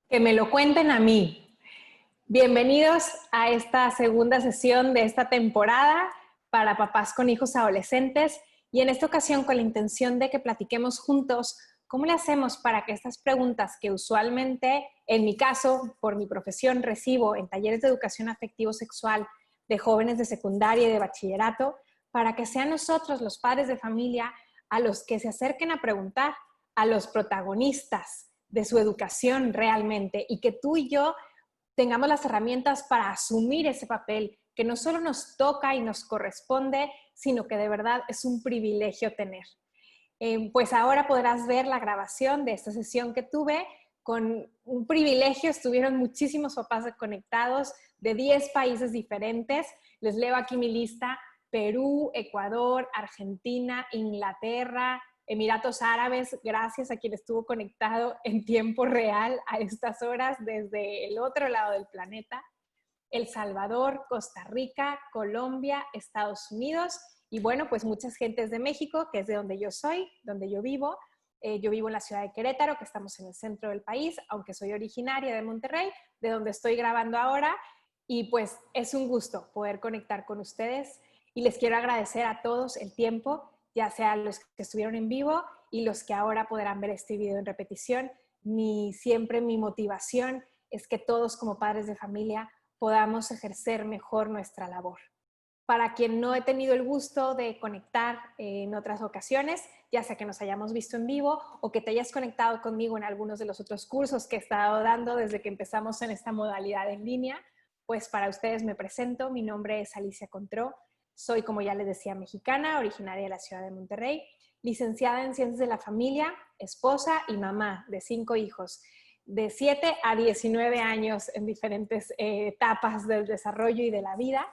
Que me lo cuenten a mí. Bienvenidos a esta segunda sesión de esta temporada para papás con hijos adolescentes y en esta ocasión con la intención de que platiquemos juntos cómo le hacemos para que estas preguntas que usualmente, en mi caso, por mi profesión, recibo en talleres de educación afectivo-sexual de jóvenes de secundaria y de bachillerato, para que sean nosotros, los padres de familia, a los que se acerquen a preguntar, a los protagonistas de su educación realmente, y que tú y yo tengamos las herramientas para asumir ese papel que no solo nos toca y nos corresponde, sino que de verdad es un privilegio tener. Pues ahora podrás ver la grabación de esta sesión que tuve con un privilegio. Estuvieron muchísimos papás conectados de 10 países diferentes. Les leo aquí mi lista: Perú, Ecuador, Argentina, Inglaterra, Emiratos Árabes, gracias a quien estuvo conectado en tiempo real a estas horas desde el otro lado del planeta. El Salvador, Costa Rica, Colombia, Estados Unidos y bueno, pues muchas gentes de México, que es de donde yo soy, donde yo vivo. Yo vivo en la ciudad de Querétaro, que estamos en el centro del país, aunque soy originaria de Monterrey, de donde estoy grabando ahora. Y pues es un gusto poder conectar con ustedes y les quiero agradecer a todos el tiempo, ya sea los que estuvieron en vivo y los que ahora podrán ver este video en repetición. Siempre mi motivación es que todos como padres de familia podamos ejercer mejor nuestra labor. Para quien no he tenido el gusto de conectar en otras ocasiones, ya sea que nos hayamos visto en vivo o que te hayas conectado conmigo en algunos de los otros cursos que he estado dando desde que empezamos en esta modalidad en línea, pues para ustedes me presento. Mi nombre es Alicia Contró. Soy, como ya les decía, mexicana, originaria de la ciudad de Monterrey, licenciada en Ciencias de la Familia, esposa y mamá de 5 hijos, de 7 a 19 años en diferentes etapas del desarrollo y de la vida.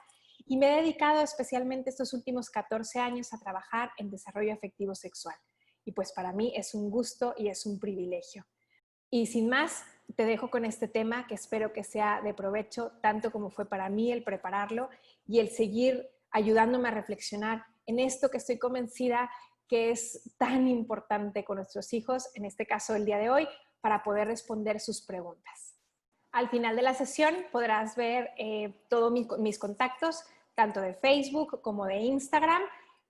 Y me he dedicado especialmente estos últimos 14 años a trabajar en desarrollo afectivo sexual. Y pues para mí es un gusto y es un privilegio. Y sin más, te dejo con este tema que espero que sea de provecho, tanto como fue para mí el prepararlo y el seguir ayudándome a reflexionar en esto que estoy convencida que es tan importante con nuestros hijos, en este caso el día de hoy, para poder responder sus preguntas. Al final de la sesión podrás ver todos mis contactos, tanto de Facebook como de Instagram.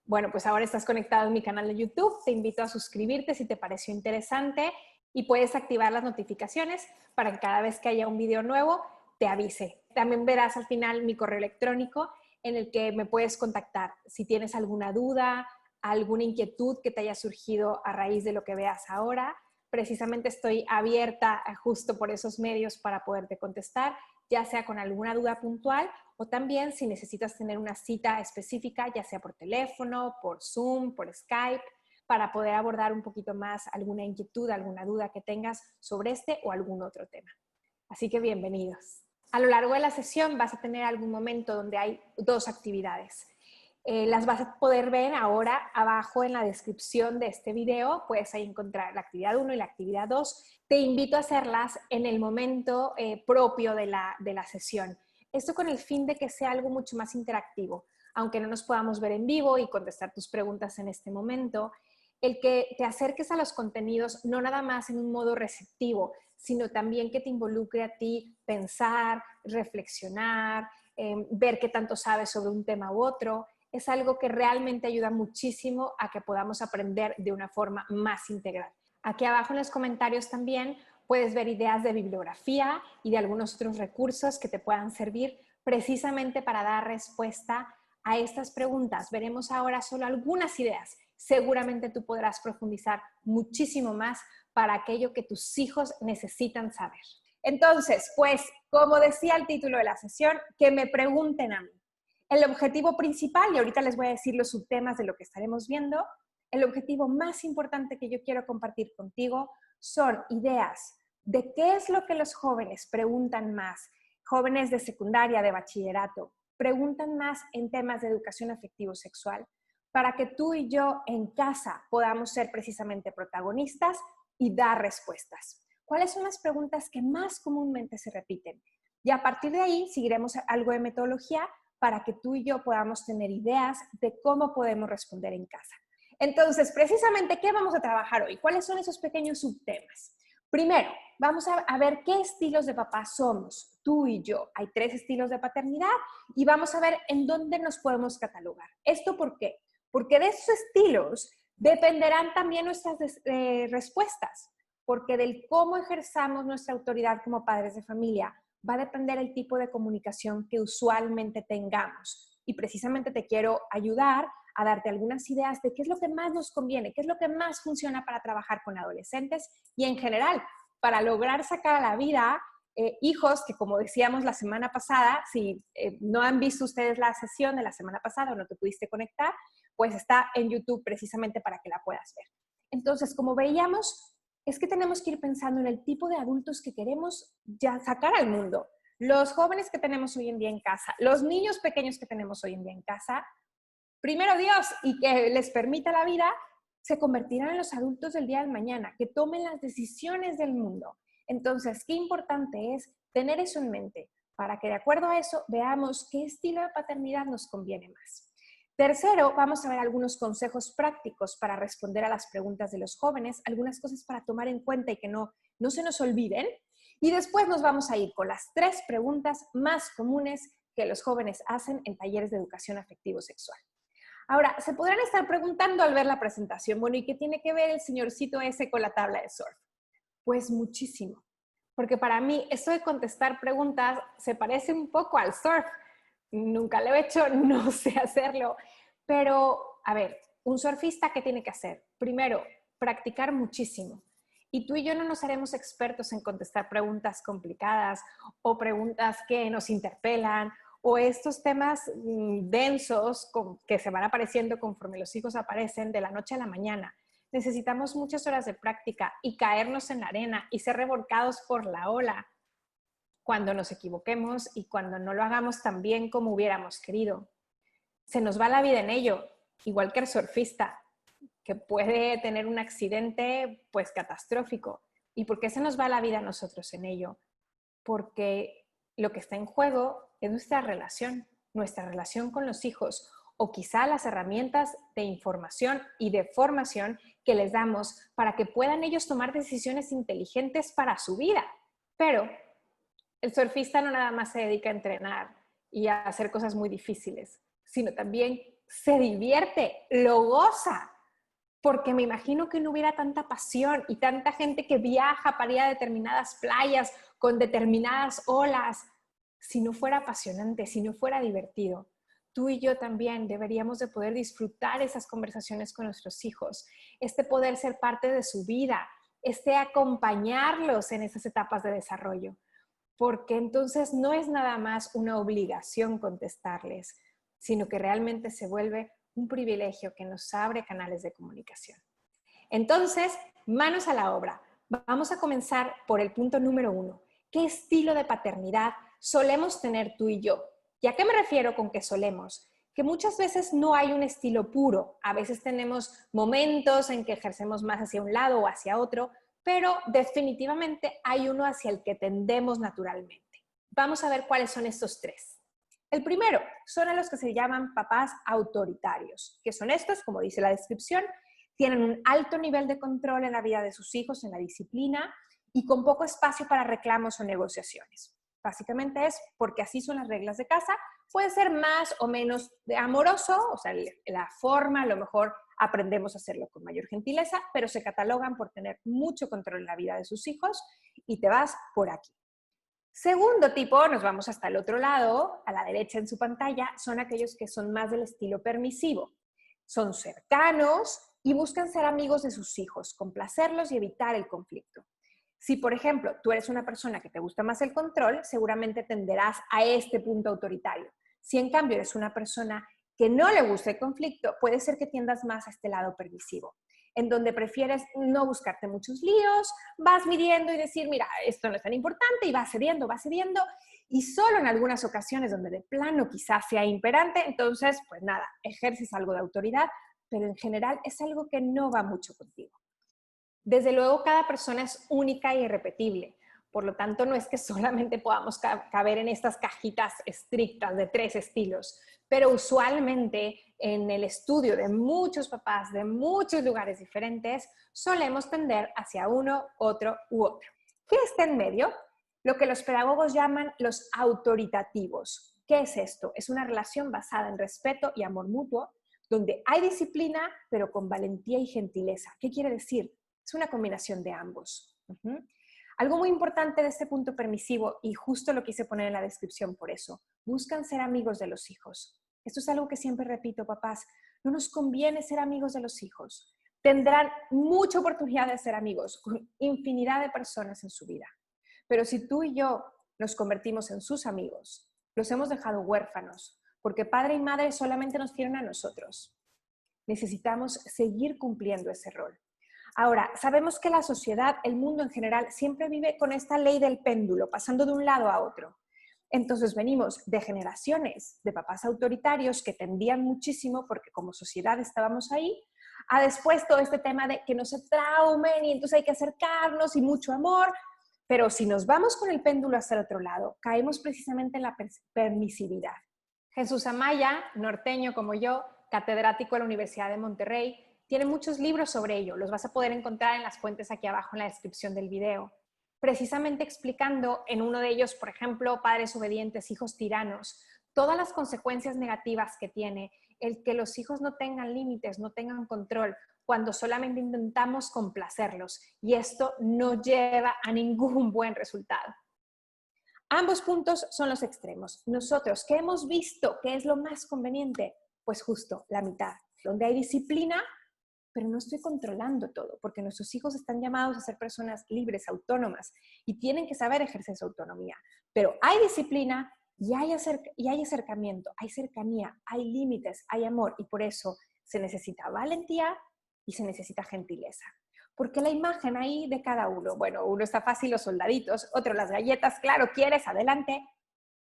Bueno, pues ahora estás conectado en mi canal de YouTube. Te invito a suscribirte si te pareció interesante y puedes activar las notificaciones para que cada vez que haya un video nuevo te avise. También verás al final mi correo electrónico en el que me puedes contactar si tienes alguna duda, alguna inquietud que te haya surgido a raíz de lo que veas ahora. Precisamente estoy abierta justo por esos medios para poderte contestar, ya sea con alguna duda puntual o también si necesitas tener una cita específica, ya sea por teléfono, por Zoom, por Skype, para poder abordar un poquito más alguna inquietud, alguna duda que tengas sobre este o algún otro tema. Así que bienvenidos. A lo largo de la sesión vas a tener algún momento donde hay 2 actividades. Las vas a poder ver ahora abajo en la descripción de este video. Puedes ahí encontrar la actividad 1 y la actividad 2. Te invito a hacerlas en el momento propio de la sesión. Esto con el fin de que sea algo mucho más interactivo. Aunque no nos podamos ver en vivo y contestar tus preguntas en este momento, el que te acerques a los contenidos no nada más en un modo receptivo, sino también que te involucre a ti pensar, reflexionar, ver qué tanto sabes sobre un tema u otro. Es algo que realmente ayuda muchísimo a que podamos aprender de una forma más integral. Aquí abajo en los comentarios también puedes ver ideas de bibliografía y de algunos otros recursos que te puedan servir precisamente para dar respuesta a estas preguntas. Veremos ahora solo algunas ideas. Seguramente tú podrás profundizar muchísimo más para aquello que tus hijos necesitan saber. Entonces, pues, como decía el título de la sesión, que me pregunten a mí. El objetivo principal, y ahorita les voy a decir los subtemas de lo que estaremos viendo, el objetivo más importante que yo quiero compartir contigo son ideas de qué es lo que los jóvenes preguntan más, jóvenes de secundaria, de bachillerato, preguntan más en temas de educación afectivo-sexual, para que tú y yo en casa podamos ser precisamente protagonistas y dar respuestas. ¿Cuáles son las preguntas que más comúnmente se repiten? Y a partir de ahí seguiremos algo de metodología para que tú y yo podamos tener ideas de cómo podemos responder en casa. Entonces, precisamente, ¿qué vamos a trabajar hoy? ¿Cuáles son esos pequeños subtemas? Primero, vamos a ver qué estilos de papá somos, tú y yo. Hay 3 estilos de paternidad y vamos a ver en dónde nos podemos catalogar. ¿Esto por qué? Porque de esos estilos dependerán también nuestras respuestas, porque del cómo ejerzamos nuestra autoridad como padres de familia va a depender el tipo de comunicación que usualmente tengamos. Y precisamente te quiero ayudar a darte algunas ideas de qué es lo que más nos conviene, qué es lo que más funciona para trabajar con adolescentes y en general para lograr sacar a la vida hijos que, como decíamos la semana pasada, si no han visto ustedes la sesión de la semana pasada o no te pudiste conectar, pues está en YouTube precisamente para que la puedas ver. Entonces, como veíamos, es que tenemos que ir pensando en el tipo de adultos que queremos ya sacar al mundo. Los jóvenes que tenemos hoy en día en casa, los niños pequeños que tenemos hoy en día en casa, primero Dios, y que les permita la vida, se convertirán en los adultos del día de mañana, que tomen las decisiones del mundo. Entonces, qué importante es tener eso en mente, para que de acuerdo a eso veamos qué estilo de paternidad nos conviene más. Tercero, vamos a ver algunos consejos prácticos para responder a las preguntas de los jóvenes, algunas cosas para tomar en cuenta y que no se nos olviden. Y después nos vamos a ir con las 3 preguntas más comunes que los jóvenes hacen en talleres de educación afectivo-sexual. Ahora, se podrán estar preguntando al ver la presentación, bueno, ¿y qué tiene que ver el señorcito ese con la tabla de surf? Pues muchísimo, porque para mí esto de contestar preguntas se parece un poco al surf. Nunca lo he hecho, no sé hacerlo, pero a ver, un surfista, ¿qué tiene que hacer? Primero, practicar muchísimo. Y tú y yo no nos haremos expertos en contestar preguntas complicadas o preguntas que nos interpelan o estos temas densos que se van apareciendo conforme los hijos aparecen de la noche a la mañana. Necesitamos muchas horas de práctica y caernos en la arena y ser revolcados por la ola cuando nos equivoquemos y cuando no lo hagamos tan bien como hubiéramos querido. Se nos va la vida en ello, igual que el surfista, que puede tener un accidente pues catastrófico. ¿Y por qué se nos va la vida a nosotros en ello? Porque lo que está en juego es nuestra relación con los hijos o quizá las herramientas de información y de formación que les damos para que puedan ellos tomar decisiones inteligentes para su vida. Pero el surfista no nada más se dedica a entrenar y a hacer cosas muy difíciles, sino también se divierte, lo goza, porque me imagino que no hubiera tanta pasión y tanta gente que viaja para ir a determinadas playas con determinadas olas, si no fuera apasionante, si no fuera divertido. Tú y yo también deberíamos de poder disfrutar esas conversaciones con nuestros hijos, poder ser parte de su vida, acompañarlos en esas etapas de desarrollo, porque entonces no es nada más una obligación contestarles, sino que realmente se vuelve un privilegio que nos abre canales de comunicación. Entonces, manos a la obra. Vamos a comenzar por el punto número 1. ¿Qué estilo de paternidad solemos tener tú y yo? ¿Y a qué me refiero con que solemos? Que muchas veces no hay un estilo puro. A veces tenemos momentos en que ejercemos más hacia un lado o hacia otro, pero definitivamente hay uno hacia el que tendemos naturalmente. Vamos a ver cuáles son estos 3. El primero son a los que se llaman papás autoritarios, que son estos, como dice la descripción, tienen un alto nivel de control en la vida de sus hijos, en la disciplina, y con poco espacio para reclamos o negociaciones. Básicamente es porque así son las reglas de casa. Puede ser más o menos amoroso, o sea, la forma, a lo mejor aprendemos a hacerlo con mayor gentileza, pero se catalogan por tener mucho control en la vida de sus hijos y te vas por aquí. Segundo tipo, nos vamos hasta el otro lado, a la derecha en su pantalla, son aquellos que son más del estilo permisivo. Son cercanos y buscan ser amigos de sus hijos, complacerlos y evitar el conflicto. Si, por ejemplo, tú eres una persona que te gusta más el control, seguramente tenderás a este punto autoritario. Si, en cambio, eres una persona que no le gusta el conflicto, puede ser que tiendas más a este lado permisivo, en donde prefieres no buscarte muchos líos, vas midiendo y decir, mira, esto no es tan importante, y vas cediendo, y solo en algunas ocasiones donde de plano quizás sea imperante, entonces, pues nada, ejerces algo de autoridad, pero en general es algo que no va mucho contigo. Desde luego, cada persona es única e irrepetible. Por lo tanto, no es que solamente podamos caber en estas cajitas estrictas de 3 estilos, pero usualmente en el estudio de muchos papás de muchos lugares diferentes, solemos tender hacia uno, otro u otro. ¿Qué está en medio? Lo que los pedagogos llaman los autoritativos. ¿Qué es esto? Es una relación basada en respeto y amor mutuo, donde hay disciplina, pero con valentía y gentileza. ¿Qué quiere decir? Es una combinación de ambos. Algo muy importante de este punto permisivo, y justo lo quise poner en la descripción por eso, buscan ser amigos de los hijos. Esto es algo que siempre repito, papás, no nos conviene ser amigos de los hijos. Tendrán mucha oportunidad de ser amigos con infinidad de personas en su vida. Pero si tú y yo nos convertimos en sus amigos, los hemos dejado huérfanos, porque padre y madre solamente nos quieren a nosotros. Necesitamos seguir cumpliendo ese rol. Ahora, sabemos que la sociedad, el mundo en general, siempre vive con esta ley del péndulo, pasando de un lado a otro. Entonces venimos de generaciones de papás autoritarios que tendían muchísimo, porque como sociedad estábamos ahí, a después todo este tema de que no se traumen y entonces hay que acercarnos y mucho amor. Pero si nos vamos con el péndulo hacia el otro lado, caemos precisamente en la permisividad. Jesús Amaya, norteño como yo, catedrático de la Universidad de Monterrey, tiene muchos libros sobre ello. Los vas a poder encontrar en las fuentes aquí abajo en la descripción del video. Precisamente explicando en uno de ellos, por ejemplo, padres obedientes, hijos tiranos, todas las consecuencias negativas que tiene el que los hijos no tengan límites, no tengan control, cuando solamente intentamos complacerlos. Y esto no lleva a ningún buen resultado. Ambos puntos son los extremos. Nosotros, ¿qué hemos visto? ¿Qué es lo más conveniente? Pues justo la mitad, donde hay disciplina, pero no estoy controlando todo, porque nuestros hijos están llamados a ser personas libres, autónomas, y tienen que saber ejercer su autonomía. Pero hay disciplina y hay acercamiento, hay cercanía, hay límites, hay amor, y por eso se necesita valentía y se necesita gentileza. Porque la imagen ahí de cada uno, bueno, uno está fácil, los soldaditos, otro las galletas, claro, quieres, adelante.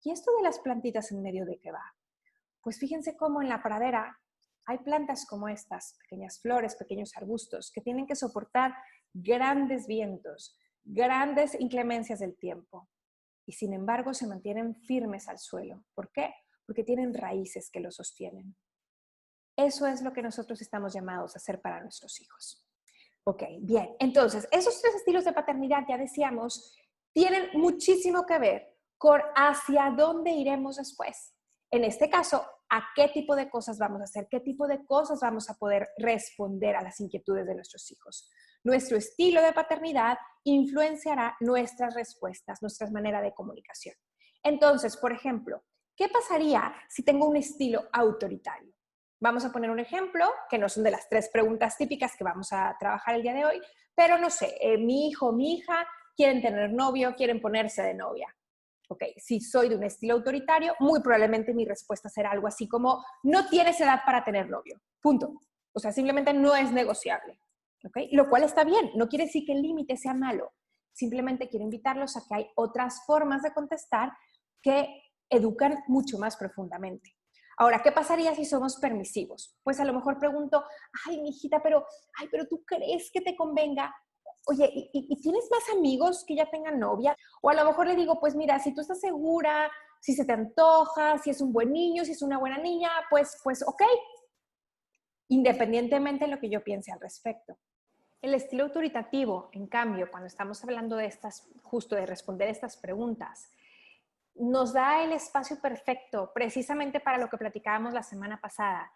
¿Y esto de las plantitas en medio de qué va? Pues fíjense cómo en la pradera hay plantas como estas, pequeñas flores, pequeños arbustos, que tienen que soportar grandes vientos, grandes inclemencias del tiempo. Y sin embargo se mantienen firmes al suelo. ¿Por qué? Porque tienen raíces que los sostienen. Eso es lo que nosotros estamos llamados a hacer para nuestros hijos. Ok, bien. Entonces, esos tres estilos de paternidad, ya decíamos, tienen muchísimo que ver con hacia dónde iremos después. En este caso, a qué tipo de cosas vamos a hacer, qué tipo de cosas vamos a poder responder a las inquietudes de nuestros hijos. Nuestro estilo de paternidad influenciará nuestras respuestas, nuestra manera de comunicación. Entonces, por ejemplo, ¿qué pasaría si tengo un estilo autoritario? Vamos a poner un ejemplo, que no son de las tres preguntas típicas que vamos a trabajar el día de hoy, pero no sé, mi hijo o mi hija quieren tener novio, quieren ponerse de novia. Ok, si soy de un estilo autoritario, muy probablemente mi respuesta será algo así como, no tienes edad para tener novio, punto. O sea, simplemente no es negociable. ¿Okay? Lo cual está bien, no quiere decir que el límite sea malo. Simplemente quiero invitarlos a que hay otras formas de contestar que educan mucho más profundamente. Ahora, ¿qué pasaría si somos permisivos? Pues a lo mejor pregunto, ay, mijita, pero ¿tú crees que te convenga? Oye, ¿y tienes más amigos que ya tengan novia? O a lo mejor le digo, pues mira, si tú estás segura, si se te antoja, si es un buen niño, si es una buena niña, pues ok, independientemente de lo que yo piense al respecto. El estilo autoritativo, en cambio, cuando estamos hablando de justo de responder estas preguntas, nos da el espacio perfecto precisamente para lo que platicábamos la semana pasada,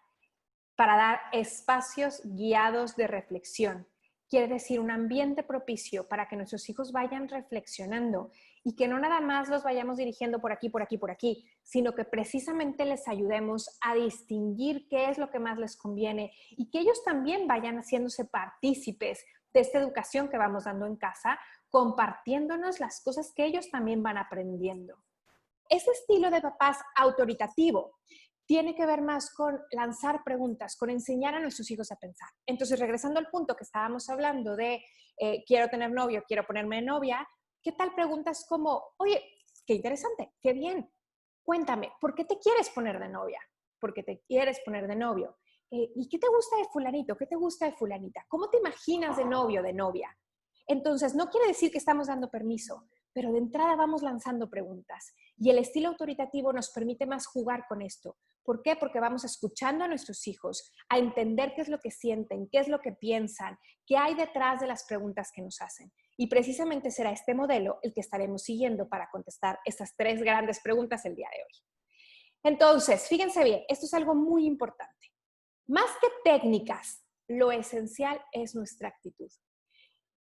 para dar espacios guiados de reflexión. Quiere decir un ambiente propicio para que nuestros hijos vayan reflexionando y que no nada más los vayamos dirigiendo por aquí, por aquí, por aquí, sino que precisamente les ayudemos a distinguir qué es lo que más les conviene y que ellos también vayan haciéndose partícipes de esta educación que vamos dando en casa, compartiéndonos las cosas que ellos también van aprendiendo. Ese estilo de papás autoritativo tiene que ver más con lanzar preguntas, con enseñar a nuestros hijos a pensar. Entonces, regresando al punto que estábamos hablando de quiero tener novio, quiero ponerme de novia, ¿qué tal preguntas como, oye, qué interesante, qué bien, cuéntame, ¿por qué te quieres poner de novia? ¿Por qué te quieres poner de novio? ¿Y qué te gusta de fulanito? ¿Qué te gusta de fulanita? ¿Cómo te imaginas de novio, de novia? Entonces, no quiere decir que estamos dando permiso, pero de entrada vamos lanzando preguntas. Y el estilo autoritativo nos permite más jugar con esto. ¿Por qué? Porque vamos escuchando a nuestros hijos, a entender qué es lo que sienten, qué es lo que piensan, qué hay detrás de las preguntas que nos hacen. Y precisamente será este modelo el que estaremos siguiendo para contestar estas 3 grandes preguntas el día de hoy. Entonces, fíjense bien, esto es algo muy importante. Más que técnicas, lo esencial es nuestra actitud.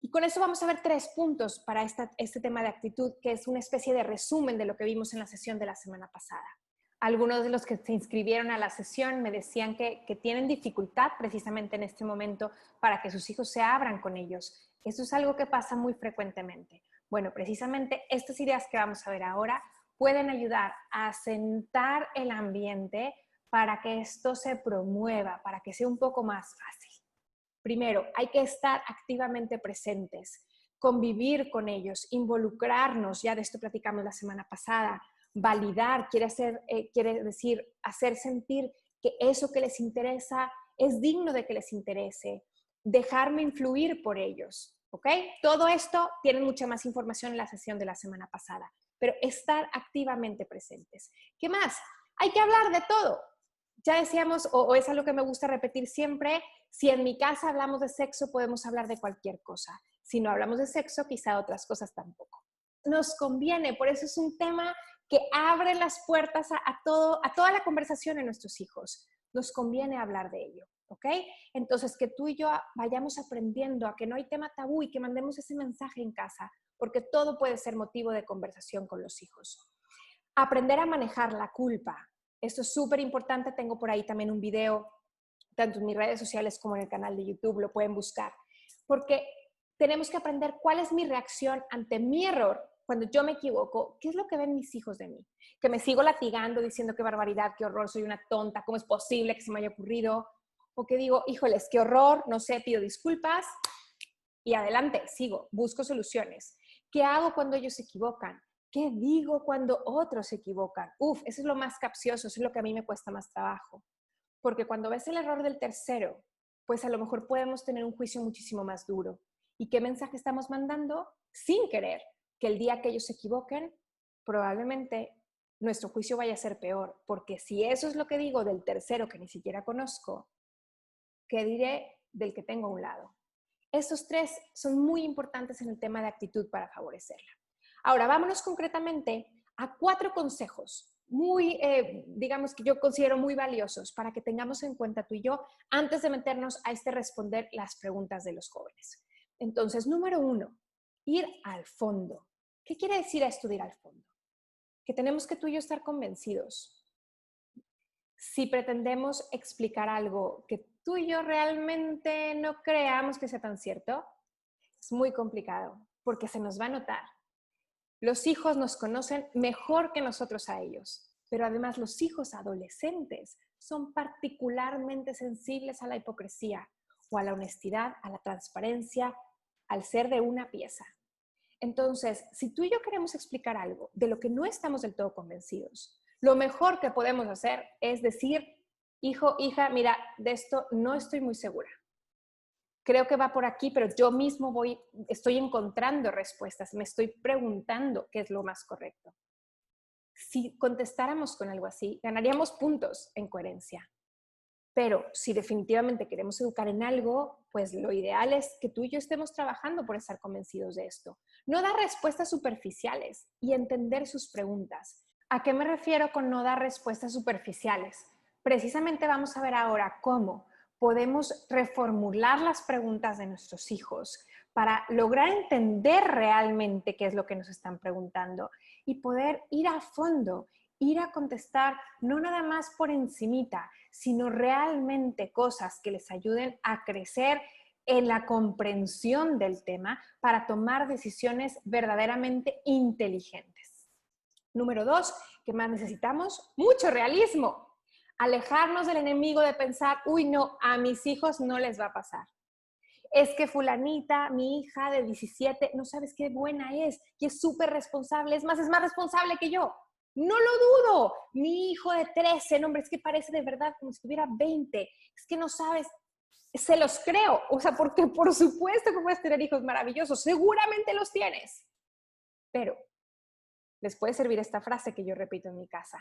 Y con eso vamos a ver 3 puntos para este tema de actitud, que es una especie de resumen de lo que vimos en la sesión de la semana pasada. Algunos de los que se inscribieron a la sesión me decían que tienen dificultad precisamente en este momento para que sus hijos se abran con ellos. Esto es algo que pasa muy frecuentemente. Bueno, precisamente estas ideas que vamos a ver ahora pueden ayudar a sentar el ambiente para que esto se promueva, para que sea un poco más fácil. Primero, hay que estar activamente presentes, convivir con ellos, involucrarnos, ya de esto platicamos la semana pasada, validar, quiere decir hacer sentir que eso que les interesa es digno de que les interese, dejarme influir por ellos, ¿ok? Todo esto tiene mucha más información en la sesión de la semana pasada, pero estar activamente presentes. ¿Qué más? Hay que hablar de todo. Ya decíamos, o es algo que me gusta repetir siempre, si en mi casa hablamos de sexo, podemos hablar de cualquier cosa. Si no hablamos de sexo, quizá otras cosas tampoco. Nos conviene, por eso es un tema que abre las puertas a toda la conversación en nuestros hijos. Nos conviene hablar de ello, ¿ok? Entonces, que tú y yo vayamos aprendiendo a que no hay tema tabú y que mandemos ese mensaje en casa, porque todo puede ser motivo de conversación con los hijos. Aprender a manejar la culpa. Esto es súper importante. Tengo por ahí también un video, tanto en mis redes sociales como en el canal de YouTube, lo pueden buscar. Porque tenemos que aprender cuál es mi reacción ante mi error. Cuando yo me equivoco, ¿qué es lo que ven mis hijos de mí? Que me sigo latigando diciendo qué barbaridad, qué horror, soy una tonta, ¿cómo es posible que se me haya ocurrido? O que digo, híjoles, qué horror, no sé, pido disculpas y adelante, sigo, busco soluciones. ¿Qué hago cuando ellos se equivocan? ¿Qué digo cuando otros se equivocan? Uf, eso es lo más capcioso, eso es lo que a mí me cuesta más trabajo. Porque cuando ves el error del tercero, pues a lo mejor podemos tener un juicio muchísimo más duro. ¿Y qué mensaje estamos mandando? Sin querer, que el día que ellos se equivoquen, probablemente nuestro juicio vaya a ser peor. Porque si eso es lo que digo del tercero que ni siquiera conozco, ¿qué diré del que tengo a un lado? Estos 3 son muy importantes en el tema de actitud para favorecerla. Ahora, vámonos concretamente a 4 consejos muy, digamos que yo considero muy valiosos para que tengamos en cuenta tú y yo antes de meternos a responder las preguntas de los jóvenes. Entonces, número 1, ir al fondo. ¿Qué quiere decir esto de ir al fondo? Que tenemos que tú y yo estar convencidos. Si pretendemos explicar algo que tú y yo realmente no creamos que sea tan cierto, es muy complicado porque se nos va a notar. Los hijos nos conocen mejor que nosotros a ellos, pero además los hijos adolescentes son particularmente sensibles a la hipocresía o a la honestidad, a la transparencia, al ser de una pieza. Entonces, si tú y yo queremos explicar algo de lo que no estamos del todo convencidos, lo mejor que podemos hacer es decir, hijo, hija, mira, de esto no estoy muy segura. Creo que va por aquí, pero yo mismo estoy encontrando respuestas, me estoy preguntando qué es lo más correcto. Si contestáramos con algo así, ganaríamos puntos en coherencia. Pero si definitivamente queremos educar en algo, pues lo ideal es que tú y yo estemos trabajando por estar convencidos de esto. No dar respuestas superficiales y entender sus preguntas. ¿A qué me refiero con no dar respuestas superficiales? Precisamente vamos a ver ahora cómo podemos reformular las preguntas de nuestros hijos para lograr entender realmente qué es lo que nos están preguntando y poder ir a fondo, ir a contestar no nada más por encimita, sino realmente cosas que les ayuden a crecer en la comprensión del tema para tomar decisiones verdaderamente inteligentes. Número 2, ¿qué más necesitamos? Mucho realismo. Alejarnos del enemigo de pensar, uy, no, a mis hijos no les va a pasar. Es que fulanita, mi hija de 17, no sabes qué buena es y es súper responsable, es más responsable que yo. No lo dudo. Mi hijo de 13, no, hombre, es que parece de verdad como si tuviera 20. Es que no sabes, se los creo. O sea, porque por supuesto que puedes tener hijos maravillosos, seguramente los tienes. Pero les puede servir esta frase que yo repito en mi casa.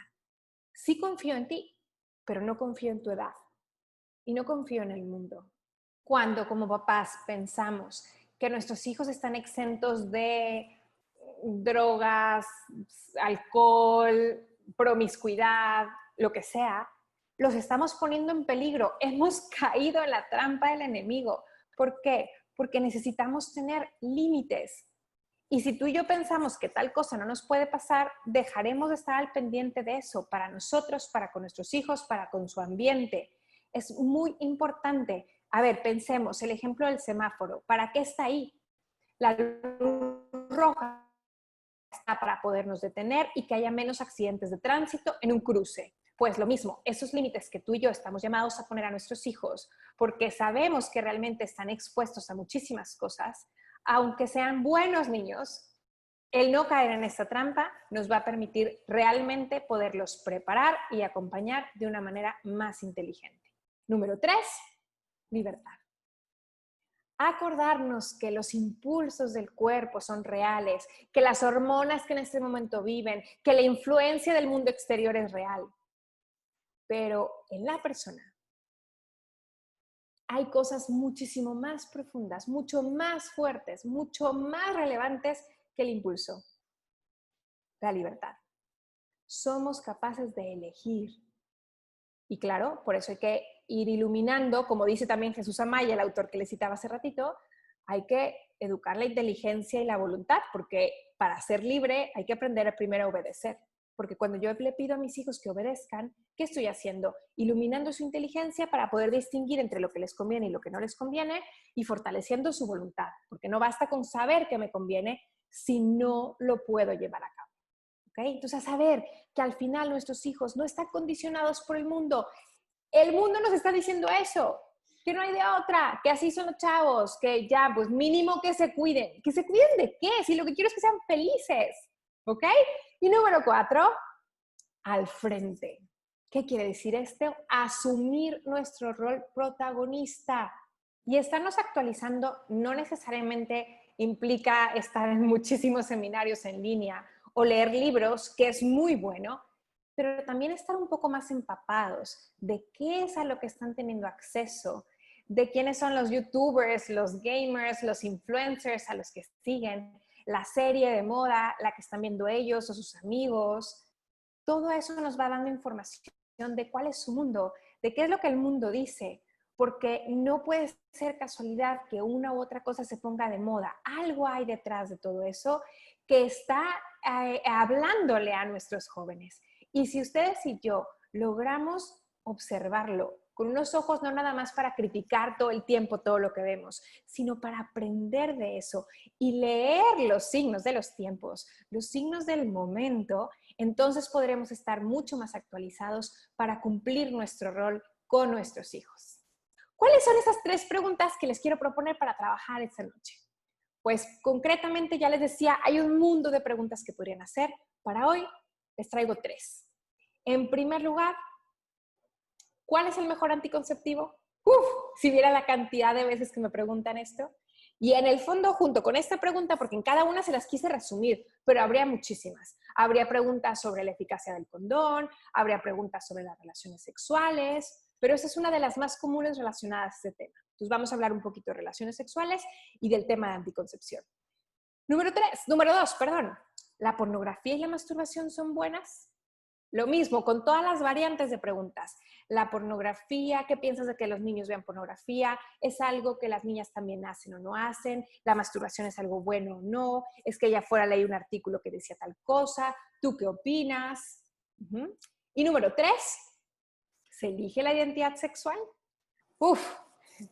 Sí confío en ti, pero no confío en tu edad y no confío en el mundo. Cuando como papás pensamos que nuestros hijos están exentos de drogas, alcohol, promiscuidad, lo que sea, los estamos poniendo en peligro. Hemos caído en la trampa del enemigo. ¿Por qué? Porque necesitamos tener límites. Y si tú y yo pensamos que tal cosa no nos puede pasar, dejaremos de estar al pendiente de eso para nosotros, para con nuestros hijos, para con su ambiente. Es muy importante. A ver, pensemos, el ejemplo del semáforo. ¿Para qué está ahí? La luz roja está para podernos detener y que haya menos accidentes de tránsito en un cruce. Pues lo mismo, esos límites que tú y yo estamos llamados a poner a nuestros hijos, porque sabemos que realmente están expuestos a muchísimas cosas, aunque sean buenos niños, el no caer en esta trampa nos va a permitir realmente poderlos preparar y acompañar de una manera más inteligente. Número 3, libertad. Acordarnos que los impulsos del cuerpo son reales, que las hormonas que en este momento viven, que la influencia del mundo exterior es real. Pero en la persona hay cosas muchísimo más profundas, mucho más fuertes, mucho más relevantes que el impulso. La libertad. Somos capaces de elegir. Y claro, por eso hay que ir iluminando, como dice también Jesús Amaya, el autor que le citaba hace ratito, hay que educar la inteligencia y la voluntad, porque para ser libre hay que aprender primero a obedecer. Porque cuando yo le pido a mis hijos que obedezcan, ¿qué estoy haciendo? Iluminando su inteligencia para poder distinguir entre lo que les conviene y lo que no les conviene y fortaleciendo su voluntad, porque no basta con saber que me conviene si no lo puedo llevar a cabo. ¿Okay? Entonces, a saber que al final nuestros hijos no están condicionados por el mundo. El mundo nos está diciendo eso, que no hay de otra, que así son los chavos, que ya, pues mínimo que se cuiden. ¿Que se cuiden de qué? Si lo que quiero es que sean felices, ¿ok? Y número 4, al frente. ¿Qué quiere decir esto? Asumir nuestro rol protagonista. Y estarnos actualizando no necesariamente implica estar en muchísimos seminarios en línea o leer libros, que es muy bueno, pero también estar un poco más empapados de qué es a lo que están teniendo acceso, de quiénes son los youtubers, los gamers, los influencers a los que siguen, la serie de moda, la que están viendo ellos o sus amigos. Todo eso nos va dando información de cuál es su mundo, de qué es lo que el mundo dice, porque no puede ser casualidad que una u otra cosa se ponga de moda. Algo hay detrás de todo eso que está hablándole a nuestros jóvenes. Y si ustedes y yo logramos observarlo con unos ojos no nada más para criticar todo el tiempo todo lo que vemos, sino para aprender de eso y leer los signos de los tiempos, los signos del momento, entonces podremos estar mucho más actualizados para cumplir nuestro rol con nuestros hijos. ¿Cuáles son esas 3 preguntas que les quiero proponer para trabajar esta noche? Pues concretamente ya les decía, hay un mundo de preguntas que podrían hacer. Para hoy les traigo 3. En primer lugar, ¿cuál es el mejor anticonceptivo? Si viera la cantidad de veces que me preguntan esto. Y en el fondo, junto con esta pregunta, porque en cada una se las quise resumir, pero habría muchísimas. Habría preguntas sobre la eficacia del condón, habría preguntas sobre las relaciones sexuales, pero esa es una de las más comunes relacionadas a este tema. Entonces vamos a hablar un poquito de relaciones sexuales y del tema de anticoncepción. Número 2, ¿la pornografía y la masturbación son buenas? Lo mismo, con todas las variantes de preguntas. La pornografía, ¿qué piensas de que los niños vean pornografía? ¿Es algo que las niñas también hacen o no hacen? ¿La masturbación es algo bueno o no? ¿Es que allá afuera leí un artículo que decía tal cosa? ¿Tú qué opinas? Y número 3, ¿se elige la identidad sexual?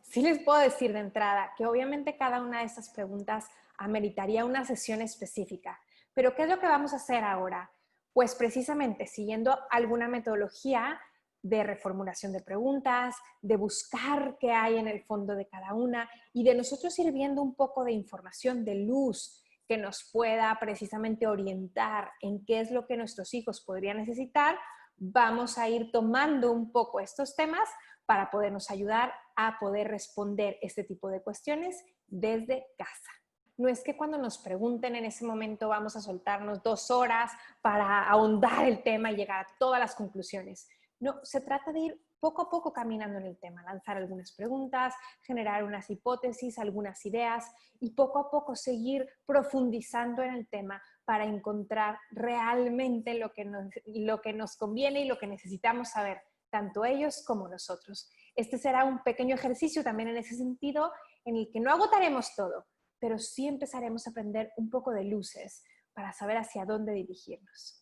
Sí les puedo decir de entrada que obviamente cada una de estas preguntas ameritaría una sesión específica. Pero ¿qué es lo que vamos a hacer ahora? Pues precisamente siguiendo alguna metodología de reformulación de preguntas, de buscar qué hay en el fondo de cada una y de nosotros ir viendo un poco de información de luz que nos pueda precisamente orientar en qué es lo que nuestros hijos podrían necesitar, vamos a ir tomando un poco estos temas para podernos ayudar a poder responder este tipo de cuestiones desde casa. No es que cuando nos pregunten en ese momento vamos a soltarnos 2 horas para ahondar el tema y llegar a todas las conclusiones. No, se trata de ir poco a poco caminando en el tema, lanzar algunas preguntas, generar unas hipótesis, algunas ideas y poco a poco seguir profundizando en el tema para encontrar realmente lo que nos conviene y lo que necesitamos saber, tanto ellos como nosotros. Este será un pequeño ejercicio también en ese sentido, en el que no agotaremos todo, pero sí empezaremos a aprender un poco de luces para saber hacia dónde dirigirnos.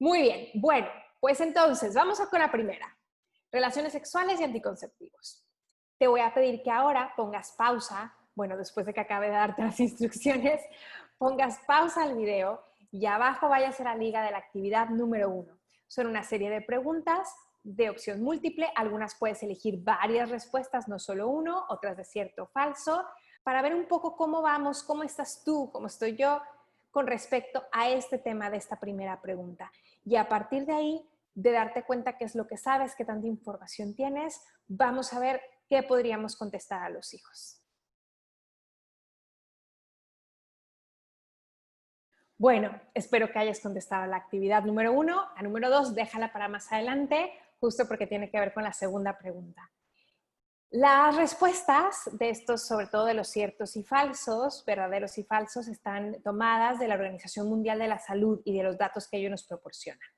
Muy bien, bueno, pues entonces vamos con la primera. Relaciones sexuales y anticonceptivos. Te voy a pedir que ahora pongas pausa, bueno, después de que acabe de darte las instrucciones, pongas pausa al video y abajo vayas a la liga de la actividad número 1. Son una serie de preguntas de opción múltiple, algunas puedes elegir varias respuestas, no solo uno, otras de cierto o falso, para ver un poco cómo vamos, cómo estás tú, cómo estoy yo con respecto a este tema de esta primera pregunta. Y a partir de ahí, de darte cuenta qué es lo que sabes, qué tanta información tienes, vamos a ver qué podríamos contestar a los hijos. Bueno, espero que hayas contestado la actividad número 1. La número 2, déjala para más adelante, justo porque tiene que ver con la segunda pregunta. Las respuestas de estos, sobre todo de los ciertos y falsos, verdaderos y falsos, están tomadas de la Organización Mundial de la Salud y de los datos que ellos nos proporcionan.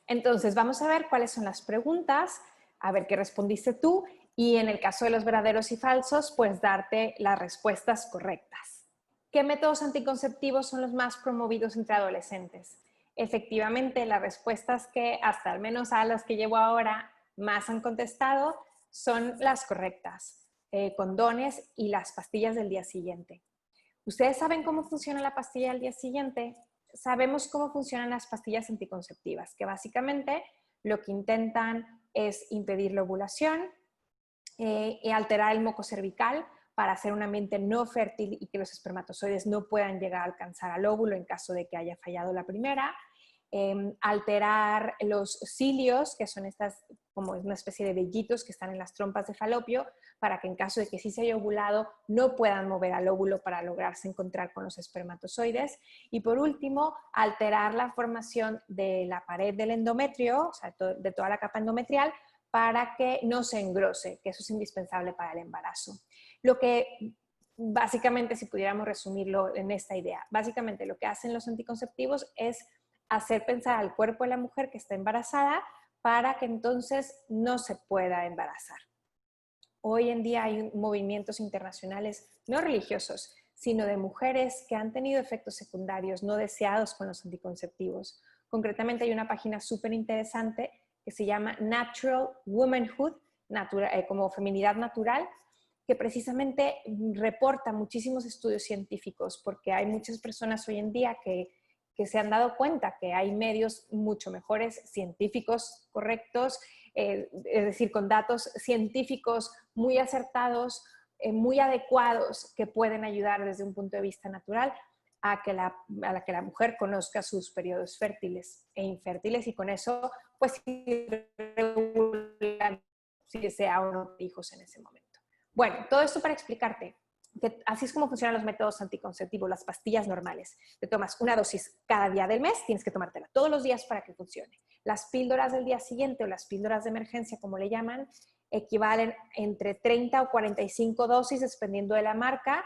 Entonces, vamos a ver cuáles son las preguntas, a ver qué respondiste tú y en el caso de los verdaderos y falsos, pues darte las respuestas correctas. ¿Qué métodos anticonceptivos son los más promovidos entre adolescentes? Efectivamente, las respuestas que hasta al menos a las que llevo ahora más han contestado son las correctas. Condones y las pastillas del día siguiente. ¿Ustedes saben cómo funciona la pastilla del día siguiente? Sabemos cómo funcionan las pastillas anticonceptivas, que básicamente lo que intentan es impedir la ovulación y alterar el moco cervical para hacer un ambiente no fértil y que los espermatozoides no puedan llegar a alcanzar al óvulo en caso de que haya fallado la primera. Alterar los cilios, que son estas como una especie de vellitos que están en las trompas de falopio, para que en caso de que sí se haya ovulado no puedan mover al óvulo para lograrse encontrar con los espermatozoides. Y por último, alterar la formación de la pared del endometrio, o sea, de toda la capa endometrial, para que no se engrose, que eso es indispensable para el embarazo. Lo que básicamente, si pudiéramos resumirlo en esta idea, básicamente lo que hacen los anticonceptivos es hacer pensar al cuerpo de la mujer que está embarazada para que entonces no se pueda embarazar. Hoy en día hay movimientos internacionales no religiosos, sino de mujeres que han tenido efectos secundarios no deseados con los anticonceptivos. Concretamente hay una página súper interesante que se llama Natural Womanhood, como feminidad natural, que precisamente reporta muchísimos estudios científicos, porque hay muchas personas hoy en día que se han dado cuenta que hay medios mucho mejores, científicos correctos, es decir, con datos científicos muy acertados, muy adecuados, que pueden ayudar desde un punto de vista natural a que la mujer conozca sus periodos fértiles e infértiles y con eso, pues, si desea o no hijos en ese momento. Bueno, todo esto para explicarte que así es como funcionan los métodos anticonceptivos, las pastillas normales. Te tomas una dosis cada día del mes, tienes que tomártela todos los días para que funcione. Las píldoras del día siguiente o las píldoras de emergencia, como le llaman, equivalen entre 30 o 45 dosis, dependiendo de la marca,